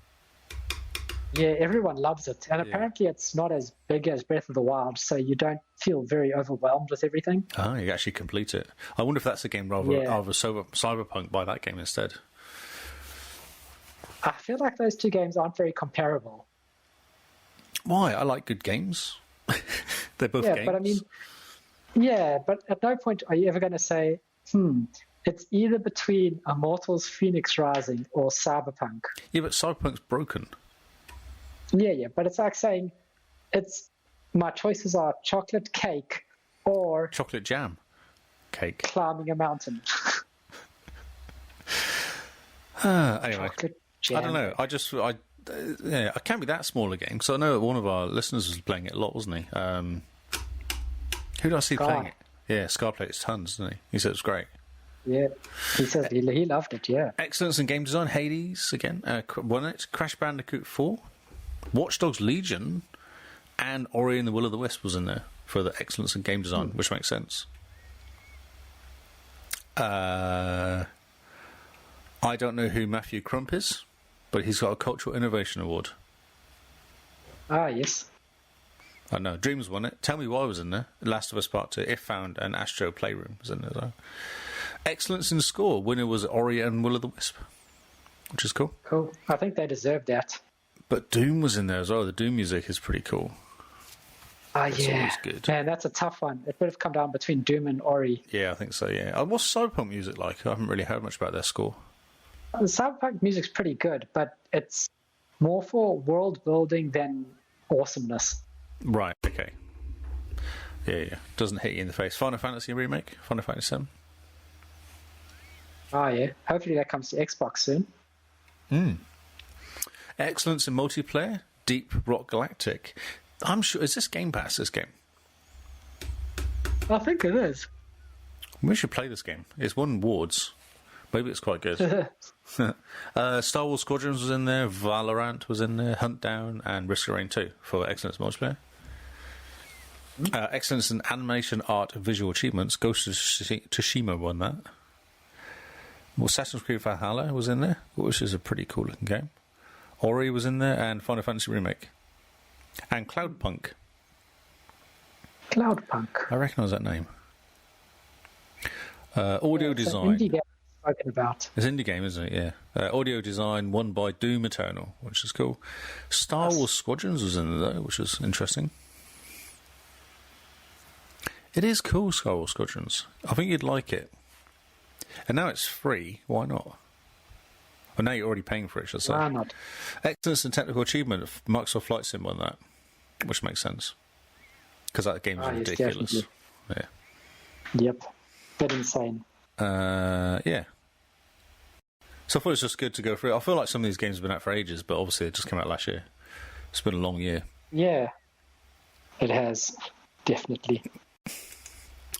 Yeah, everyone loves it. And apparently it's not as big as Breath of the Wild, so you don't feel very overwhelmed with everything. Ah, you actually complete it. I wonder if that's a game rather Cyberpunk by that game instead. I feel like those two games aren't very comparable. Why? I like good games. They're both games. But at no point are you ever going to say, it's either between Immortals Phoenix Rising or Cyberpunk. Yeah, but Cyberpunk's broken. Yeah, but it's like saying my choices are chocolate cake or chocolate jam cake. Climbing a mountain. Anyway, jam. I don't know. I can't be that small again because I know that one of our listeners was playing it a lot, wasn't he? Who did I see playing it? Yeah, Scar played it tons, didn't he? He said it was great. Yeah, he says he loved it. Yeah. Excellence in game design. Hades again. Won it. Crash Bandicoot 4. Watch Dogs Legion and Ori and the Will of the Wisp was in there for the excellence in game design, which makes sense. I don't know who Matthew Crump is, but he's got a Cultural Innovation Award. Ah, yes. I know. Dreams won it. Tell Me Why was in there. Last of Us Part 2. If Found and Astro Playroom was in there as well. Excellence in score. Winner was Ori and Will of the Wisp, which is cool. Cool. I think they deserved that. But Doom was in there as well. The Doom music is pretty cool. It's always good. Man, that's a tough one. It would have come down between Doom and Ori. Yeah, I think so, yeah. What's Cyberpunk music like? I haven't really heard much about their score. The Cyberpunk music's pretty good, but it's more for world building than awesomeness. Right, okay. Yeah. Doesn't hit you in the face. Final Fantasy remake? Final Fantasy 7? Oh, yeah. Hopefully that comes to Xbox soon. Excellence in multiplayer. Deep Rock Galactic. I'm sure... Is this Game Pass, this game? I think it is. We should play this game. It's won awards. Maybe it's quite good. Star Wars Squadrons was in there, Valorant was in there, Hunt Down, and Risk of Rain 2 for Excellence Multiplayer. Excellence in Animation, Art, and Visual Achievements. Ghost of Tsushima won that. Well, Assassin's Creed Valhalla was in there, which is a pretty cool looking game. Ori was in there, and Final Fantasy Remake. And Cloudpunk. Cloudpunk. I recognise that name. Audio design. Indie game spoken about. It's an indie game, isn't it? Yeah. Audio design won by Doom Eternal, which is cool. Star Wars Squadrons was in there, which was interesting. It is cool, Star Wars Squadrons. I think you'd like it. And now it's free. Why not? Well, now you're already paying for it, should I say. Why not? Excellence and Technical Achievement. Microsoft Flight Sim won that, which makes sense. Because that game is ridiculous. Yes, yeah. Yep. Bit insane. Yeah. So I thought it was just good to go through. I feel like some of these games have been out for ages, but obviously it just came out last year. It's been a long year. Yeah. It has. Definitely.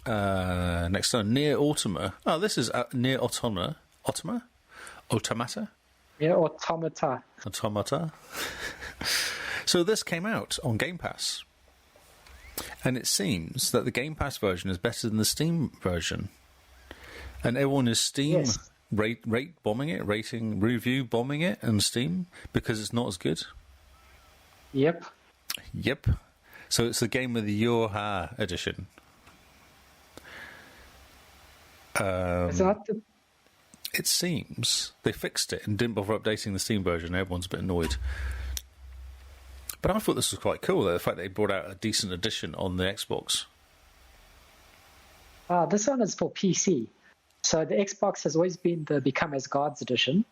Next on Near Automata. Oh, this is Near Automata. Automata? Yeah, Automata. Automata. So this came out on Game Pass. And it seems that the Game Pass version is better than the Steam version. And everyone is Steam rate bombing it, rating review bombing it on Steam because it's not as good. Yep. So it's the game of the Yoha edition. Is that the... It seems they fixed it and didn't bother updating the Steam version. Everyone's a bit annoyed. But I thought this was quite cool, the fact they brought out a decent edition on the Xbox. This one is for PC. So the Xbox has always been the Become as Gods edition.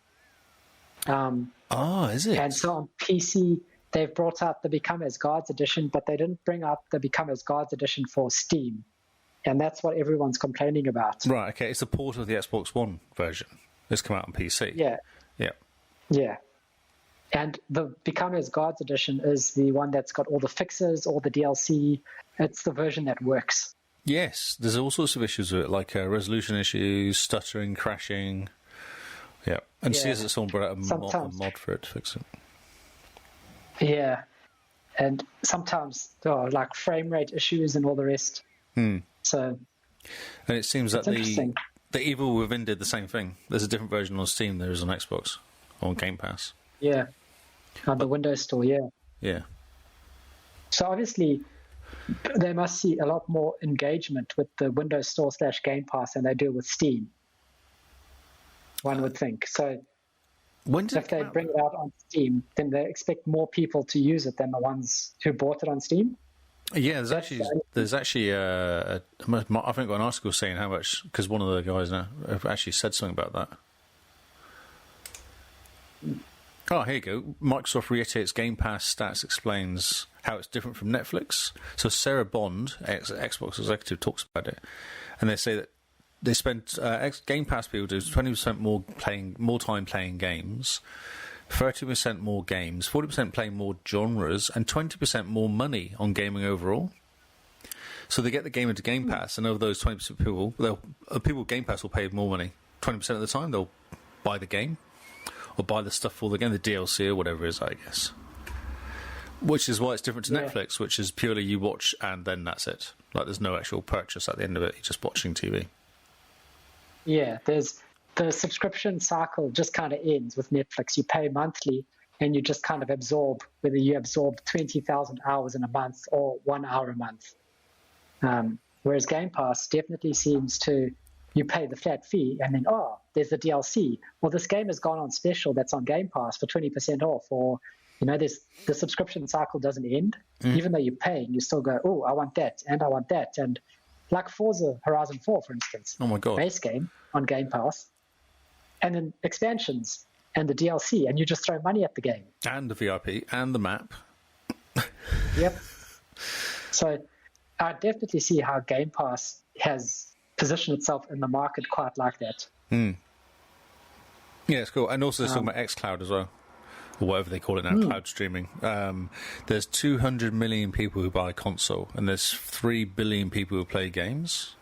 Is it? And so on PC, they've brought out the Become as Gods edition, but they didn't bring out the Become as Gods edition for Steam. And that's what everyone's complaining about. Right, okay. It's a port of the Xbox One version. It's come out on PC. Yeah. And the Become as Gods edition is the one that's got all the fixes, all the DLC. It's the version that works. Yes, there's all sorts of issues with it, like resolution issues, stuttering, crashing. Yeah. And see as someone brought out a mod for it to fix it. Yeah. And sometimes like frame rate issues and all the rest. So, and it seems that the Evil Within did the same thing. There's a different version on Steam than there is on Xbox, on Game Pass. Yeah, on the Windows Store, Yeah. So obviously, they must see a lot more engagement with the Windows Store / Game Pass than they do with Steam. One would think. So if they bring it out on Steam, then they expect more people to use it than the ones who bought it on Steam. Yeah, there's actually I think an article saying how much, because one of the guys now actually said something about that. Oh, here you go. Microsoft reiterates Game Pass stats, explains how it's different from Netflix. So Sarah Bond, Xbox executive, talks about it, and they say that they spend Game Pass people do 20% more time playing games, 30% more games, 40% playing more genres, and 20% more money on gaming overall. So they get the game into Game Pass, and of those 20% people, people with Game Pass will pay more money. 20% of the time, they'll buy the game, or buy the stuff for the game, the DLC or whatever it is, I guess. Which is why it's different to Netflix, which is purely you watch and then that's it. Like, there's no actual purchase at the end of it, you're just watching TV. Yeah, there's... The subscription cycle just kind of ends with Netflix. You pay monthly and you just kind of absorb, whether you absorb 20,000 hours in a month or 1 hour a month. Whereas Game Pass definitely seems to, you pay the flat fee and then, there's the DLC. Well, this game has gone on special that's on Game Pass for 20% off, or, the subscription cycle doesn't end. Even though you're paying, you still go, I want that and I want that. And like Forza Horizon 4, for instance. Oh my God. Base game on Game Pass. And then expansions and the DLC, and you just throw money at the game. And the VIP and the map. Yep. So I definitely see how Game Pass has positioned itself in the market quite like that. Yeah, it's cool. And also talking about xCloud as well. or whatever they call it now, cloud streaming. There's 200 million people who buy a console, and there's 3 billion people who play games.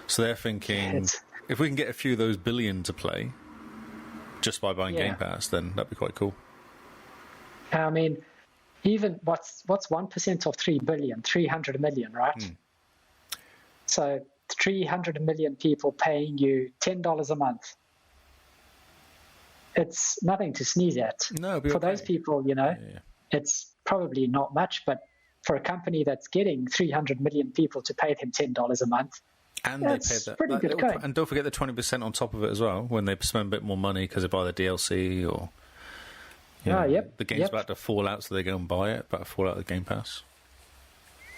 So they're thinking, if we can get a few of those billion to play just by buying Game Pass, then that'd be quite cool. I mean, even what's 1% of 3 billion? 300 million, right? So 300 million people paying you $10 a month. It's nothing to sneeze at. No, for those people, it's probably not much, but for a company that's getting 300 million people to pay them $10 a month, and they pay that pretty good going. And don't forget the 20% on top of it as well when they spend a bit more money because they buy the DLC or the game's about to fall out, so they go and buy it. About to fall out of the Game Pass.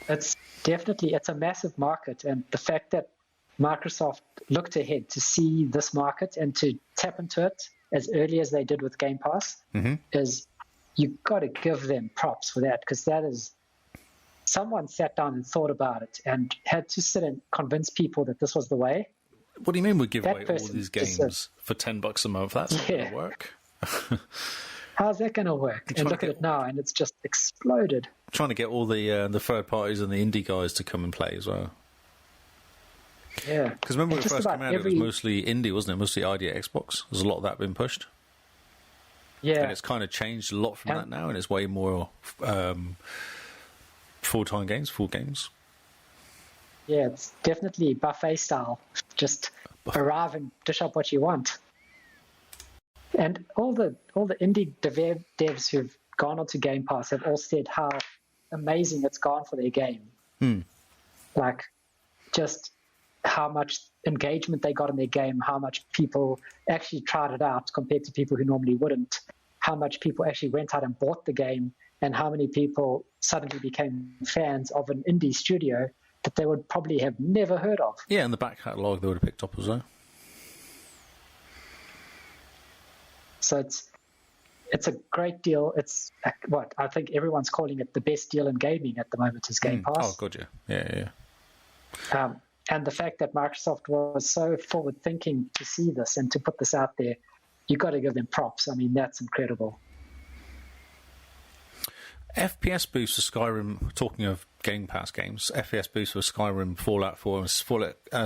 It's a massive market, and the fact that Microsoft looked ahead to see this market and to tap into it as early as they did with Game Pass is, you've got to give them props for that, because that is, someone sat down and thought about it and had to sit and convince people that this was the way. What do you mean we give away all these games for $10 a month? That's not going to work. How's that going to work? And look at it now, and it's just exploded. Trying to get all the third parties and the indie guys to come and play as well. Yeah. Because remember when it first came out, it was mostly indie, wasn't it? Mostly ID at Xbox. There's a lot of that been pushed. Yeah. And it's kind of changed a lot from that now, and it's way more full games. Yeah, it's definitely buffet style. Just arrive and dish up what you want. And all the indie devs who've gone onto Game Pass have all said how amazing it's gone for their game. Like, just how much engagement they got in their game, how much people actually tried it out compared to people who normally wouldn't, how much people actually went out and bought the game, and how many people suddenly became fans of an indie studio that they would probably have never heard of. Yeah, and the back catalogue they would have picked up as well. So it's a great deal. It's what I think everyone's calling it the best deal in gaming at the moment is Game Pass. Oh, good, yeah. And the fact that Microsoft was so forward-thinking to see this and to put this out there, you've got to give them props. I mean, that's incredible. FPS Boost for Skyrim, talking of Game Pass games, FPS Boost for Skyrim, Fallout 4, and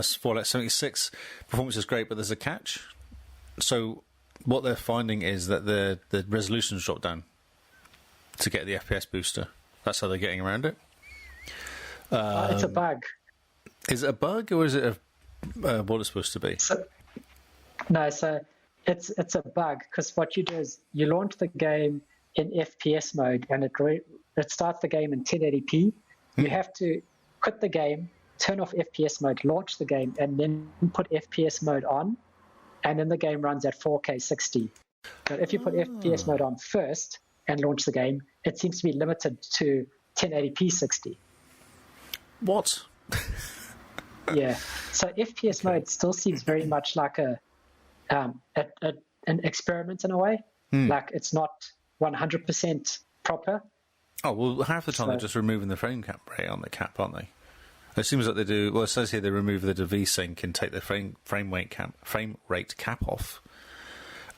Fallout 76 performance is great, but there's a catch. So what they're finding is that the resolution's dropped down to get the FPS booster. That's how they're getting around it. It's a bug. Is it a bug, or is it what it's supposed to be? So it's a bug, because what you do is you launch the game in FPS mode, and it starts the game in 1080p. You have to quit the game, turn off FPS mode, launch the game, and then put FPS mode on, and then the game runs at 4K 60. But if you put FPS mode on first and launch the game, it seems to be limited to 1080p 60. What? Yeah. So FPS mode still seems very much like an experiment in a way. Like, it's not 100% proper. Oh, well, half the time they're just removing the frame rate on the cap, aren't they? It seems like they do. Well, it says here they remove the VSync and take the frame rate cap off,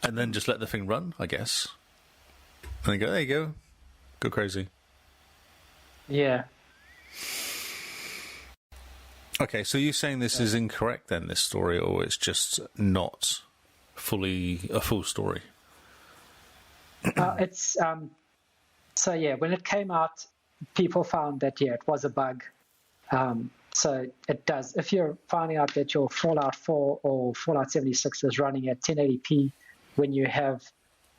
and then just let the thing run, I guess. And they go, there you go crazy. Yeah. Okay, so you're saying this is incorrect then, this story, or it's just not fully a full story? It's so yeah. When it came out, people found that it was a bug. So it does. If you're finding out that your Fallout 4 or Fallout 76 is running at 1080p when you have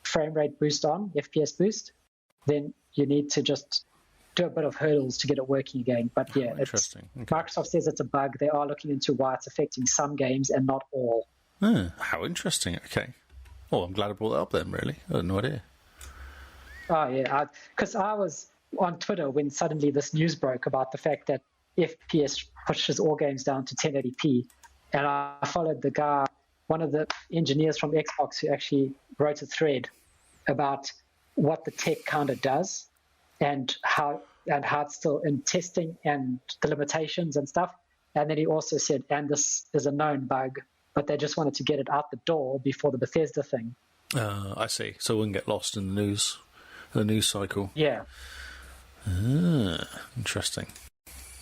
frame rate boost on, FPS boost, then you need to just do a bit of hurdles to get it working again. But yeah, interesting. Okay. Microsoft says it's a bug. They are looking into why it's affecting some games and not all. How interesting. Okay. Well, I'm glad I brought that up then, really. I had no idea. Oh, yeah. Because I was on Twitter when suddenly this news broke about the fact that FPS pushes all games down to 1080p. And I followed the guy, one of the engineers from Xbox, who actually wrote a thread about what the tech kind of does and how it's still in testing and the limitations and stuff. And then he also said, and this is a known bug, but they just wanted to get it out the door before the Bethesda thing. I see. So we wouldn't get lost in the news cycle. Yeah. Interesting.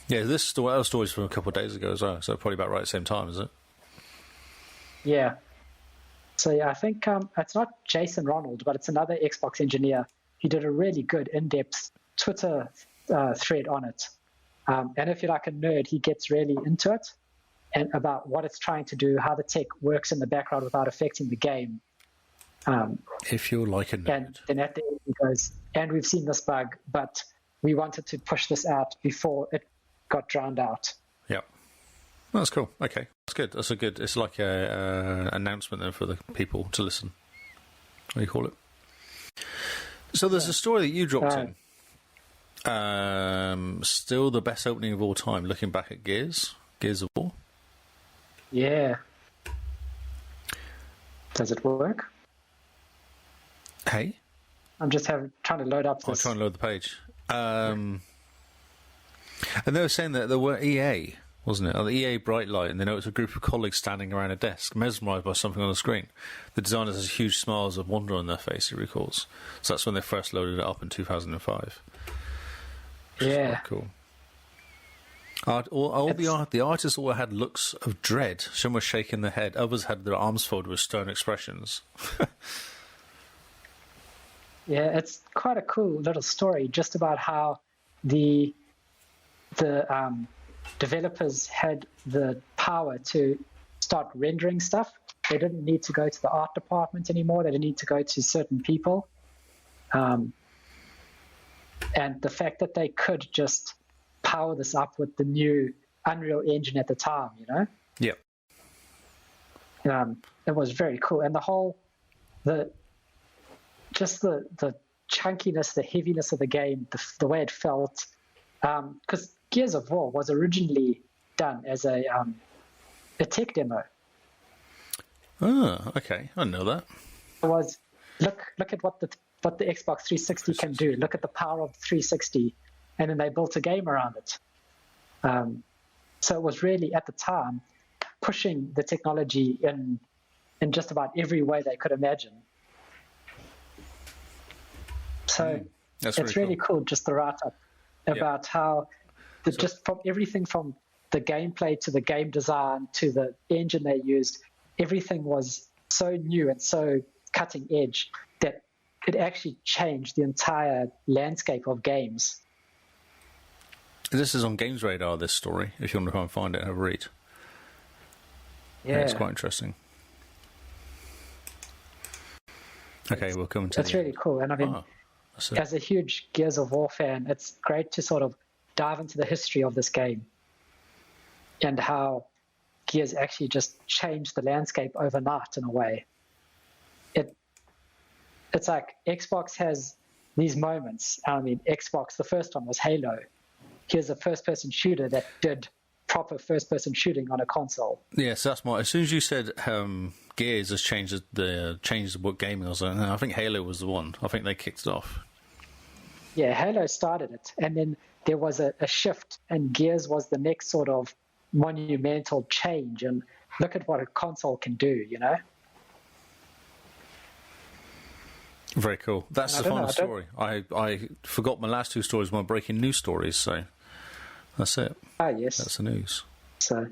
Yeah, this story's from a couple of days ago as well, so probably about right at the same time, is it? Yeah. So yeah, I think it's not Jason Ronald, but it's another Xbox engineer. He did a really good in-depth Twitter thread on it. And if you're like a nerd, he gets really into it and about what it's trying to do, how the tech works in the background without affecting the game. If you're like a nerd. And then at the end he goes, and we've seen this bug, but we wanted to push this out before it got drowned out. Yeah. That's cool. Okay. That's good. It's like a announcement then for the people to listen. What do you call it? So there's a story that you dropped in. Still the best opening of all time, looking back at Gears of War. Yeah. Does it work? Hey? I'm just trying to load up this. I'm trying to load the page. And they were saying that there were EA, wasn't it? Or the EA bright light, and they noticed a group of colleagues standing around a desk, mesmerised by something on the screen. The designers had huge smiles of wonder on their face, he recalls. So that's when they first loaded it up in 2005. Yeah. Cool. The artists all had looks of dread. Some were shaking their head, others had their arms folded with stern expressions. Yeah, it's quite a cool little story just about how the developers had the power to start rendering stuff. They didn't need to go to the art department anymore. They didn't need to go to certain people. And the fact that they could just power this up with the new Unreal Engine at the time, you know? Yep. It was very cool. And the chunkiness, the heaviness of the game, the way it felt, because Gears of War was originally done as a tech demo. Oh, okay. I didn't know that. It was look at what the Xbox 360 can do. Look at the power of the 360, and then they built a game around it. So it was really at the time pushing the technology in just about every way they could imagine. So it's really cool just the write-up about how just from everything from the gameplay to the game design to the engine they used, everything was so new and so cutting edge that it actually changed the entire landscape of games. This is on Games Radar, this story, if you want to try and find it and have a read. Yeah. It's quite interesting. Okay, we'll come to That's really cool. And I mean, as a huge Gears of War fan, it's great to sort of dive into the history of this game and how Gears actually just changed the landscape overnight in a way. It's like Xbox has these moments. I mean, Xbox, the first one was Halo. Here's a first-person shooter that did proper first-person shooting on a console. Yes, that's as soon as you said Gears has changed what gaming, I was like, no, I think Halo was the one. I think they kicked it off. Yeah, Halo started it, and then there was a shift, and Gears was the next sort of monumental change. And look at what a console can do, you know? Very cool. That's the final story. I forgot my last two stories were breaking news stories, so that's it. Ah, yes. That's the news. So,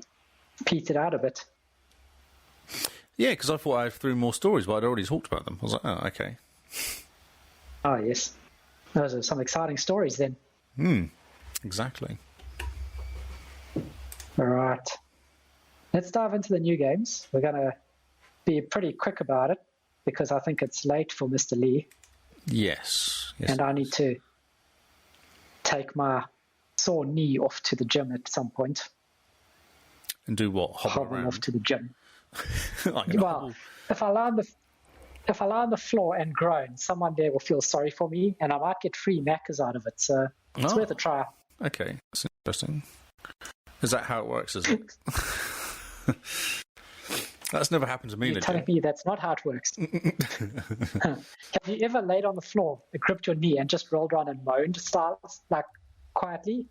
petered out a bit. Yeah, because I thought I had 3 more stories, but I'd already talked about them. I was like, oh, okay. Oh, yes. Those are some exciting stories then. Exactly. All right. Let's dive into the new games. We're going to be pretty quick about it because I think it's late for Mr. Lee. Yes. And I need to take my sore knee off to the gym at some point. And do what? Hobble around? Off to the gym. Well, if I lie on the floor and groan, someone there will feel sorry for me, and I might get free Maccas out of it. So it's worth a try. Okay, that's interesting. Is that how it works? Is it? That's never happened to me. You're telling me that's not how it works. Have you ever laid on the floor, gripped your knee, and just rolled around and moaned, like quietly?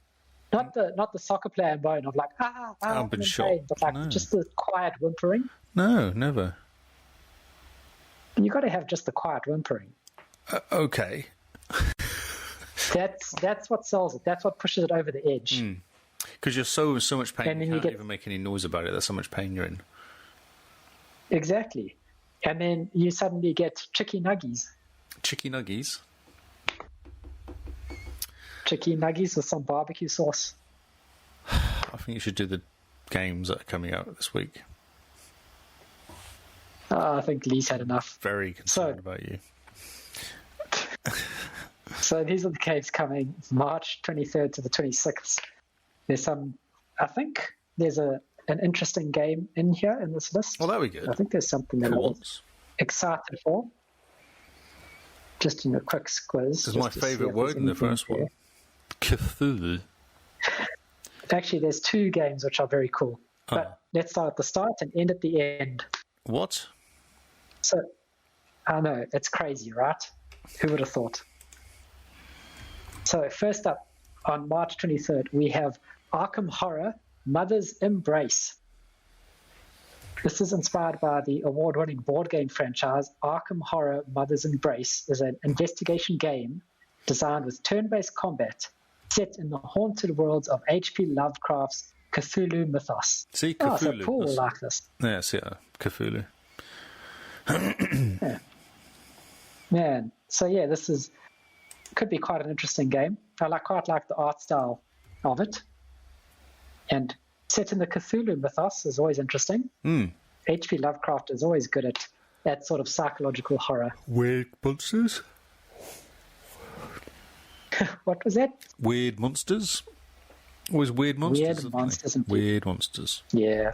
Not the soccer player moan of like I've been shot, pain, but like just the quiet whimpering. No, never. You got to have just the quiet whimpering. Okay. That's what sells it. That's what pushes it over the edge. Because you're so much pain, and you can't even make any noise about it. There's so much pain you're in. Exactly. And then you suddenly get chicky nuggies. Chicky nuggies? Chicky nuggies with some barbecue sauce. I think you should do the games that are coming out this week. I think Lee's had enough. Very concerned about you. So these are the games coming March 23rd to the 26th. I think there's an interesting game in here in this list. Well, that'd be good. I think there's something that I'm excited for. Just in a quick squiz. This is my favourite word in the first one. Cthulhu. Actually, there's two games which are very cool. But let's start at the start and end at the end. What? So, I know, it's crazy, right? Who would have thought? So, first up, on March 23rd, we have Arkham Horror, Mother's Embrace. This is inspired by the award-winning board game franchise. Arkham Horror, Mother's Embrace is an investigation game designed with turn-based combat set in the haunted worlds of H.P. Lovecraft's Cthulhu mythos. See, Cthulhu. So Paul will like this. Yes, yeah, Cthulhu. Yeah. Man, so yeah, this could be quite an interesting game. I quite like the art style of it. And set in the Cthulhu mythos is always interesting. H.P. Lovecraft is always good at that sort of psychological horror. Weird monsters? What was that? Weird monsters? Always weird monsters. Weird monsters. Weird monsters. Yeah.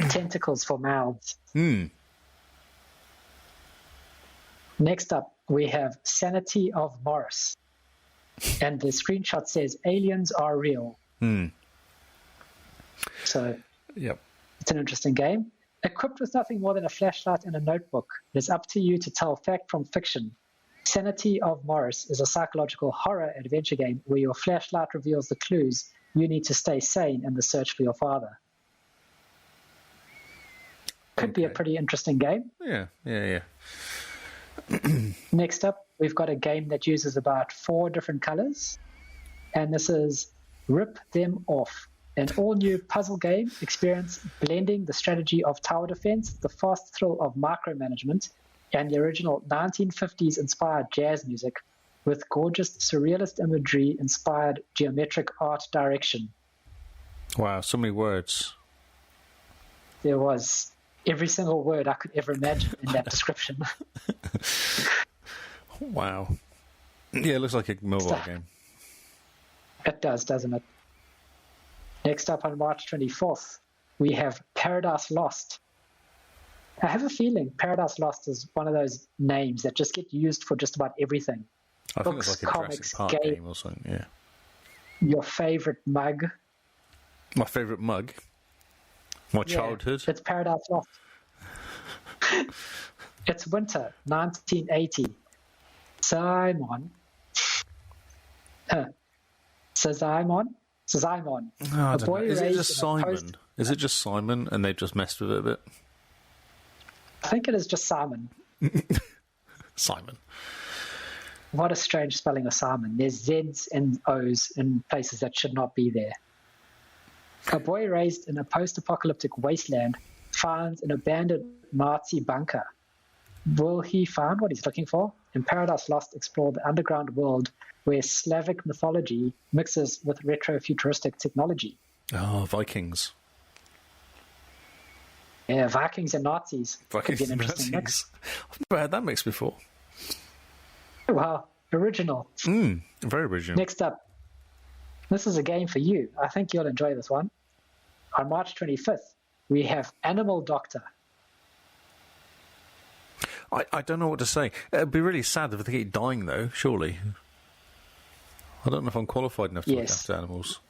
Tentacles for mouths. Next up, we have Sanity of Morris. And the screenshot says, aliens are real. So, yep. It's an interesting game. Equipped with nothing more than a flashlight and a notebook, it is up to you to tell fact from fiction. Sanity of Morris is a psychological horror adventure game where your flashlight reveals the clues you need to stay sane in the search for your father. Could be a pretty interesting game. Yeah. Next up, we've got a game that uses about 4 different colors, and this is Rip Them Off, an all-new puzzle game experience blending the strategy of tower defense, the fast thrill of micromanagement, and the original 1950s-inspired jazz music with gorgeous surrealist imagery-inspired geometric art direction. Wow, so many words. There was every single word I could ever imagine in that description. Wow. Yeah, it looks like a mobile game. It does, doesn't it? Next up on March 24th, we have Paradise Lost. I have a feeling Paradise Lost is one of those names that just get used for just about everything. I think it's like a comics, Jurassic Park game or something, yeah. Your favorite mug. My favourite mug? My childhood? It's Paradise Lost. It's winter, 1980. Simon. Simon. I don't know. Is it just Simon? Is it just Simon and they've just messed with it a bit? I think it is just Simon. Simon. What a strange spelling of Simon. There's Z's and O's in places that should not be there. A boy raised in a post-apocalyptic wasteland finds an abandoned Nazi bunker. Will he find what he's looking for? In Paradise Lost, explore the underground world where Slavic mythology mixes with retro-futuristic technology. Oh, Vikings. Yeah, Vikings and Nazis. Vikings Could be an and interesting Nazis. mix. I've never had that mix before. Wow, original. Very original. Next up, this is a game for you. I think you'll enjoy this one. On March 25th, we have Animal Doctor. I don't know what to say. It'd be really sad if they keep dying, though, surely. I don't know if I'm qualified enough to look after animals.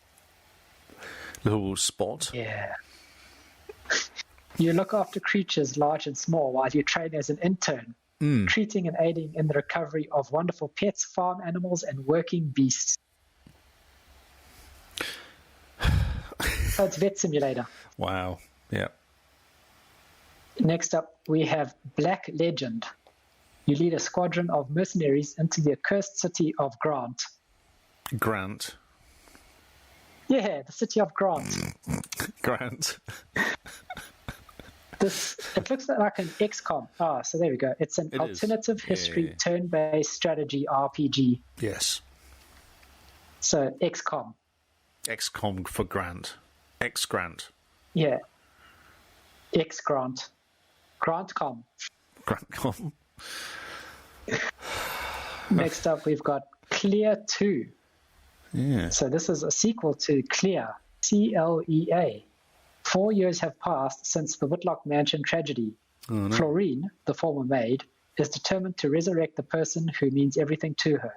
Little Spot. Yeah. You look after creatures large and small while you train as an intern, treating and aiding in the recovery of wonderful pets, farm animals, and working beasts. So it's Vet Simulator. Wow. Yeah. Next up, we have Black Legend. You lead a squadron of mercenaries into the accursed city of Grant. Grant. Yeah, the city of Grant. Grant. It looks like an XCOM. So there we go. It's an alternative history turn-based strategy RPG. Yes. So XCOM. XCOM for Grant. X-Grant. Yeah. X-Grant. GrantCom. GrantCom. Next up, we've got Clear 2. Yeah. So this is a sequel to Clear, CLEA. 4 years have passed since the Whitlock Mansion tragedy. Oh, no. Florine, the former maid, is determined to resurrect the person who means everything to her.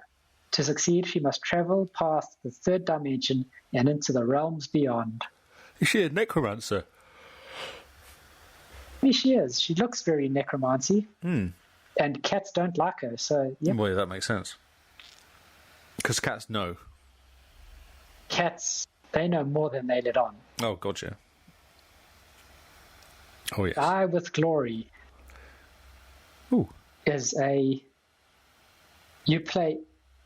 To succeed, she must travel past the third dimension and into the realms beyond. Is she a necromancer? Yeah, she is. She looks very necromancy. And cats don't like her, so yeah. Well, that makes sense. Because cats know. Cats, they know more than they let on. Oh, gotcha. Oh, yes. Die with Glory. Ooh. You play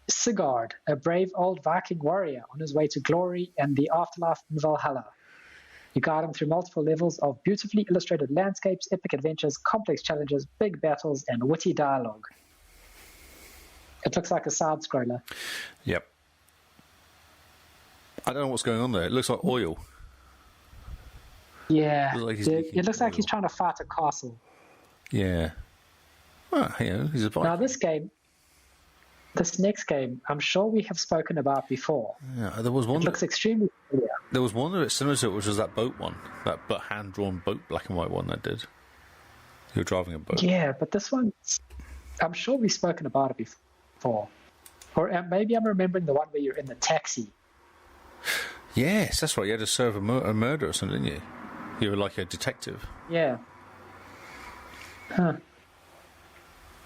Sigurd, a brave old Viking warrior on his way to glory and the afterlife in Valhalla. You guide him through multiple levels of beautifully illustrated landscapes, epic adventures, complex challenges, big battles, and witty dialogue. It looks like a side-scroller. Yep. I don't know what's going on there. It looks like oil. Yeah. It looks like he's trying to fight a castle. Yeah. Well, he's a Viking. Now, this next game, I'm sure we have spoken about before. Yeah, there was one. It looks extremely familiar. There was one that similar to it, which was that boat one, that hand-drawn boat, black and white one that did. You were driving a boat. Yeah, but this one, I'm sure we've spoken about it before. Or maybe I'm remembering the one where you're in the taxi. Yes, that's right. You had to serve a murder or something, didn't you? You were like a detective. Yeah. Huh.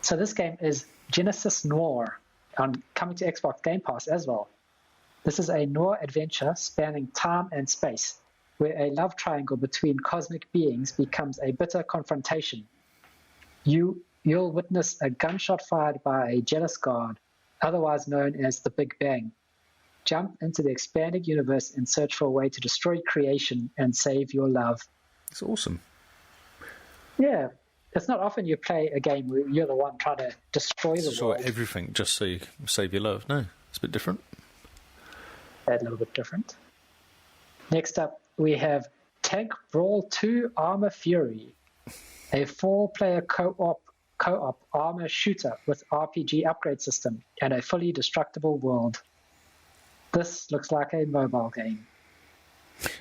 So this game is Genesis Noir, coming to Xbox Game Pass as well. This is a noir adventure spanning time and space, where a love triangle between cosmic beings becomes a bitter confrontation. You'll witness a gunshot fired by a jealous god, otherwise known as the Big Bang. Jump into the expanding universe and search for a way to destroy creation and save your love. It's awesome. Yeah. It's not often you play a game where you're the one trying to destroy the world. Everything just so you can save your love. No, it's a bit different. A little bit different. Next up, we have Tank Brawl 2 Armor Fury, a 4-player co-op armor shooter with RPG upgrade system and a fully destructible world. This looks like a mobile game.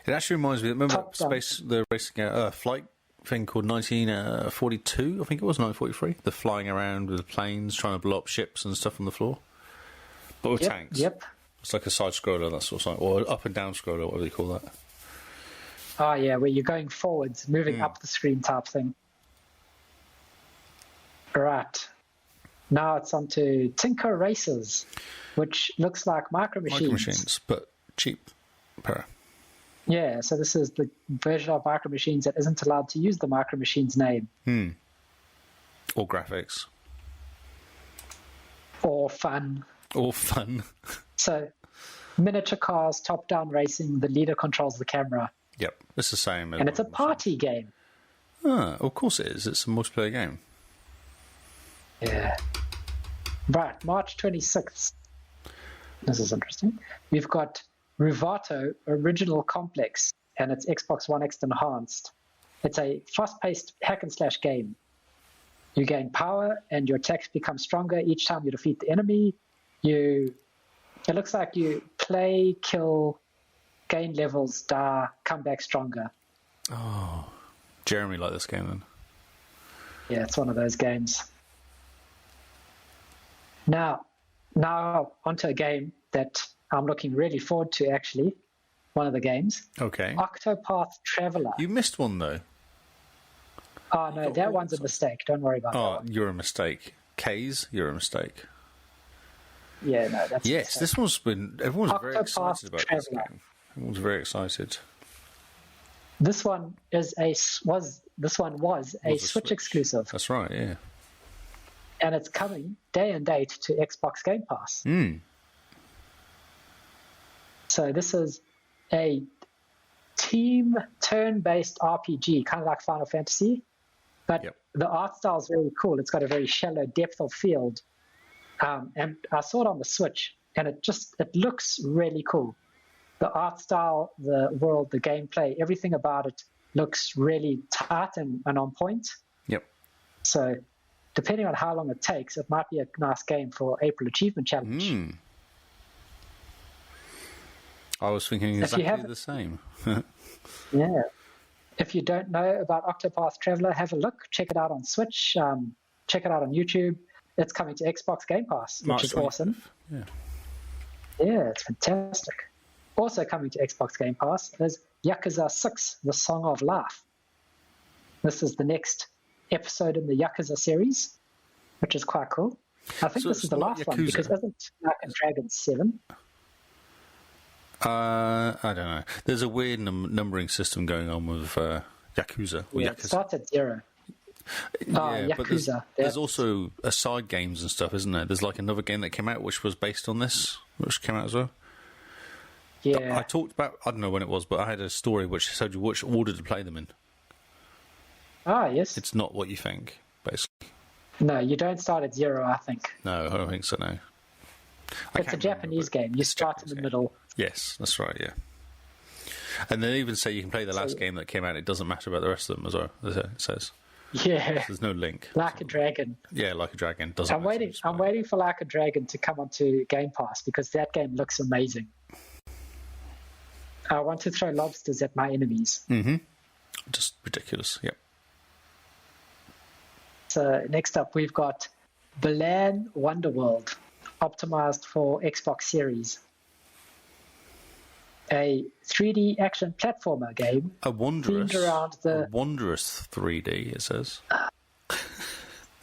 It actually reminds me. Remember the racing flight thing called 1942? I think it was 1943. The flying around with planes trying to blow up ships and stuff on the floor, but with tanks. Yep. It's like a side scroller, that sort of thing, or up and down scroller, whatever they call that. Oh yeah, where you're going forwards, moving up the screen type thing. Right. Now it's on to Tinker Racers, which looks like Micro Machines. Micro Machines, but cheap. Yeah, so this is the version of Micro Machines that isn't allowed to use the Micro Machines name. Or graphics. Or fun. So, miniature cars, top-down racing, the leader controls the camera. Yep, it's the same. And it's a party game. Of course it is. It's a multiplayer game. Yeah. Right, March 26th. This is interesting. We've got Ruvato Original Complex, and it's Xbox One X Enhanced. It's a fast-paced hack-and-slash game. You gain power, and your attacks become stronger each time you defeat the enemy. It looks like you play, kill, gain levels, die, come back stronger. Oh, Jeremy liked this game then. Yeah, it's one of those games. Now onto a game that I'm looking really forward to, actually. One of the games. Okay. Octopath Traveller. You missed one, though. Oh, no, that one's a mistake. Don't worry about that one. You're a mistake. Kays, you're a mistake. Yeah, no, that's yes, this one's been... Everyone's very excited about Traveller. this game. Everyone's very excited. This one was a Switch exclusive. That's right, yeah. and it's coming day and date to Xbox Game Pass. So this is a team turn-based RPG, kind of like Final Fantasy, but the art style is very cool. It's got a very shallow depth of field, and I saw it on the Switch, and it looks really cool. The art style, the world, the gameplay, everything about it looks really tight and on point. Yep. So depending on how long it takes, it might be a nice game for April Achievement Challenge. I was thinking exactly the same. Yeah. If you don't know about Octopath Traveller, have a look. Check it out on Switch. Check it out on YouTube. It's coming to Xbox Game Pass, which is awesome. Yeah. Yeah, it's fantastic. Also coming to Xbox Game Pass is Yukaza 6, The Song of Life. This is the next episode in the Yukaza series, which is quite cool. I think this is the last one, because isn't Like a Dragon 7? I don't know. There's a weird numbering system going on with Yakuza. It starts at 0. Yeah, but Yakuza. There's also side games and stuff, isn't there? There's like another game that came out which was based on this, which came out as well. Yeah. I talked about, I don't know when it was, but I had a story which showed you which order to play them in. Yes. It's not what you think, basically. No, you don't start at 0, I think. No, I don't think so, no. It's a Japanese game. You start in the middle. Yes, that's right, yeah. And they even say you can play the last game that came out. It doesn't matter about the rest of them as well, it says. Yeah. There's no link. Like a Dragon. Yeah, Like a Dragon. I'm waiting for Like a Dragon to come onto Game Pass, because that game looks amazing. I want to throw lobsters at my enemies. Just ridiculous, yep. So next up, we've got Balan Wonderworld, optimized for Xbox Series. A 3D action platformer game. A wondrous 3D, it says.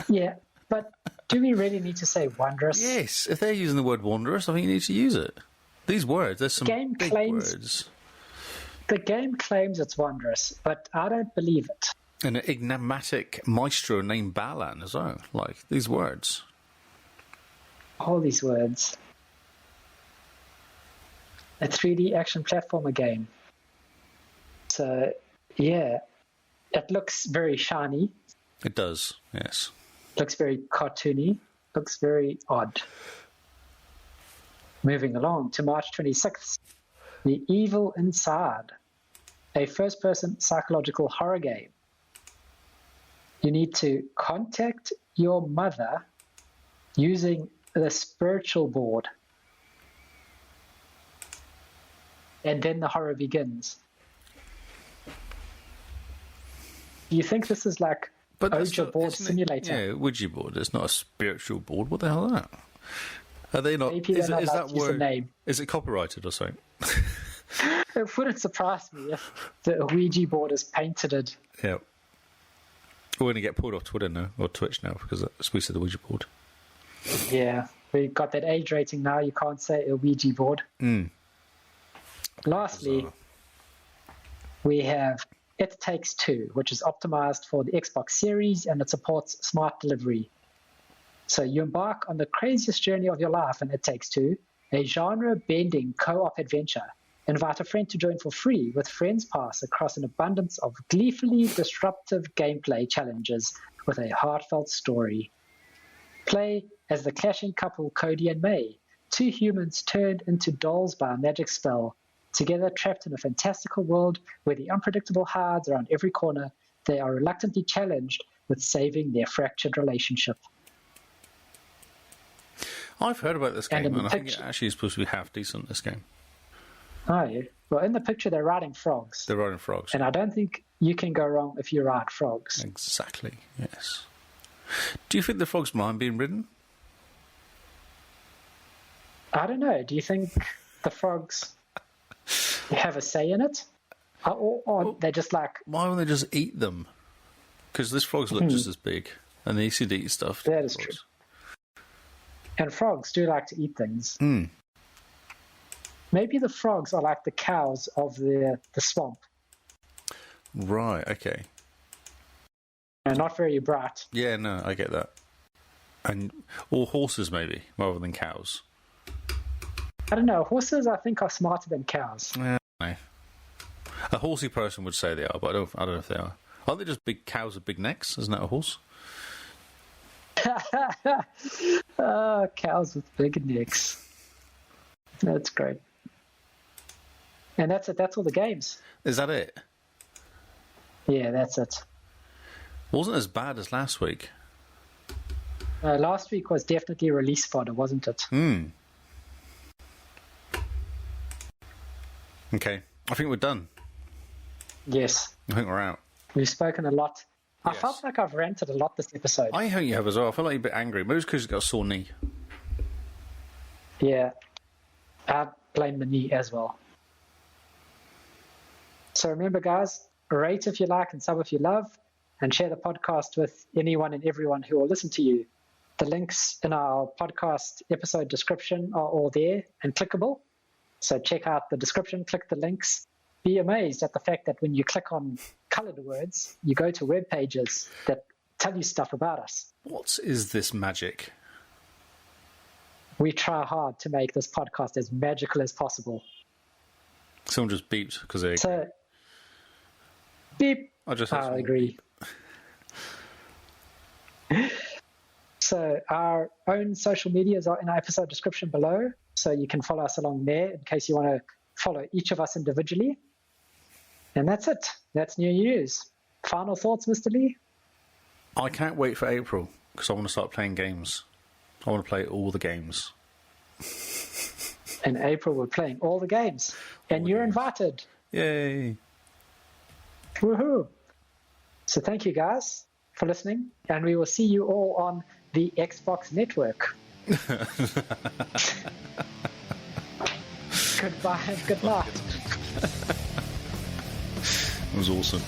Yeah, but do we really need to say wondrous? Yes, if they're using the word wondrous, I think you need to use it. These words, there's some big words. The game claims it's wondrous, but I don't believe it. And an enigmatic maestro named Balan as well. Like, these words. All these words. A 3D action platformer game. So, yeah, it looks very shiny. It does, yes. Looks very cartoony. Looks very odd. Moving along to March 26th, The Evil Inside, a first-person psychological horror game. You need to contact your mother using the spiritual board. And then the horror begins. Do you think this is like Ouija board simulator? Yeah, Ouija board. It's not a spiritual board. What the hell is that? Are they not? Maybe is that word? Name. Is it copyrighted or something? It wouldn't surprise me if the Ouija board is patented. Yeah. We're going to get pulled off Twitter now, or Twitch now, because we said the Ouija board. Yeah, we got that age rating now. You can't say a Ouija board. Lastly, we have It Takes Two, which is optimized for the Xbox Series, and it supports smart delivery. So you embark on the craziest journey of your life in It Takes Two, a genre-bending co-op adventure. Invite a friend to join for free with Friends Pass across an abundance of gleefully disruptive gameplay challenges with a heartfelt story. Play as the clashing couple Cody and May, two humans turned into dolls by a magic spell. Together, trapped in a fantastical world where the unpredictable hides around every corner, they are reluctantly challenged with saving their fractured relationship. I've heard about this game, and I think it actually is supposed to be half decent, this game. Oh, yeah. Well, in the picture, they're riding frogs. They're riding frogs. And I don't think you can go wrong if you ride frogs. Exactly, yes. Do you think the frogs mind being ridden? I don't know. Do you think the frogs have a say in it? Or they're just like... Why don't they just eat them? Because these frogs look just as big, and they used to eat stuff. That is true. And frogs do like to eat things. Maybe the frogs are like the cows of the swamp. Right, okay. Not very bright. Yeah, no, I get that. Or horses, maybe, rather than cows. I don't know. Horses, I think, are smarter than cows. Yeah, a horsey person would say they are, but I don't know if they are. Aren't they just big cows with big necks? Isn't that a horse? Oh, cows with big necks. That's great. And that's it. That's all the games. Is that it? Yeah, that's it. Wasn't as bad as last week. Last week was definitely release fodder, wasn't it? Okay. I think we're done. Yes. I think we're out. We've spoken a lot. Yes. I felt like I've ranted a lot this episode. I think you have as well. I feel like you're a bit angry. Maybe it's because you've got a sore knee. Yeah. I blame the knee as well. So remember, guys, rate if you like and sub if you love, and share the podcast with anyone and everyone who will listen to you. The links in our podcast episode description are all there and clickable. So check out the description, click the links. Be amazed at the fact that when you click on colored words, you go to web pages that tell you stuff about us. What is this magic? We try hard to make this podcast as magical as possible. Someone just beeped because they agree. So, beep. I agree. So our own social medias are in our episode description below, so you can follow us along there in case you want to follow each of us individually. And that's it. That's New Year's. Final thoughts, Mr. Lee? I can't wait for April because I want to start playing games. I want to play all the games. In April, we're playing all the games. And you're invited. Yay. Woohoo. So thank you, guys, for listening. And we will see you all on the Xbox network. Goodbye and good night. It was awesome.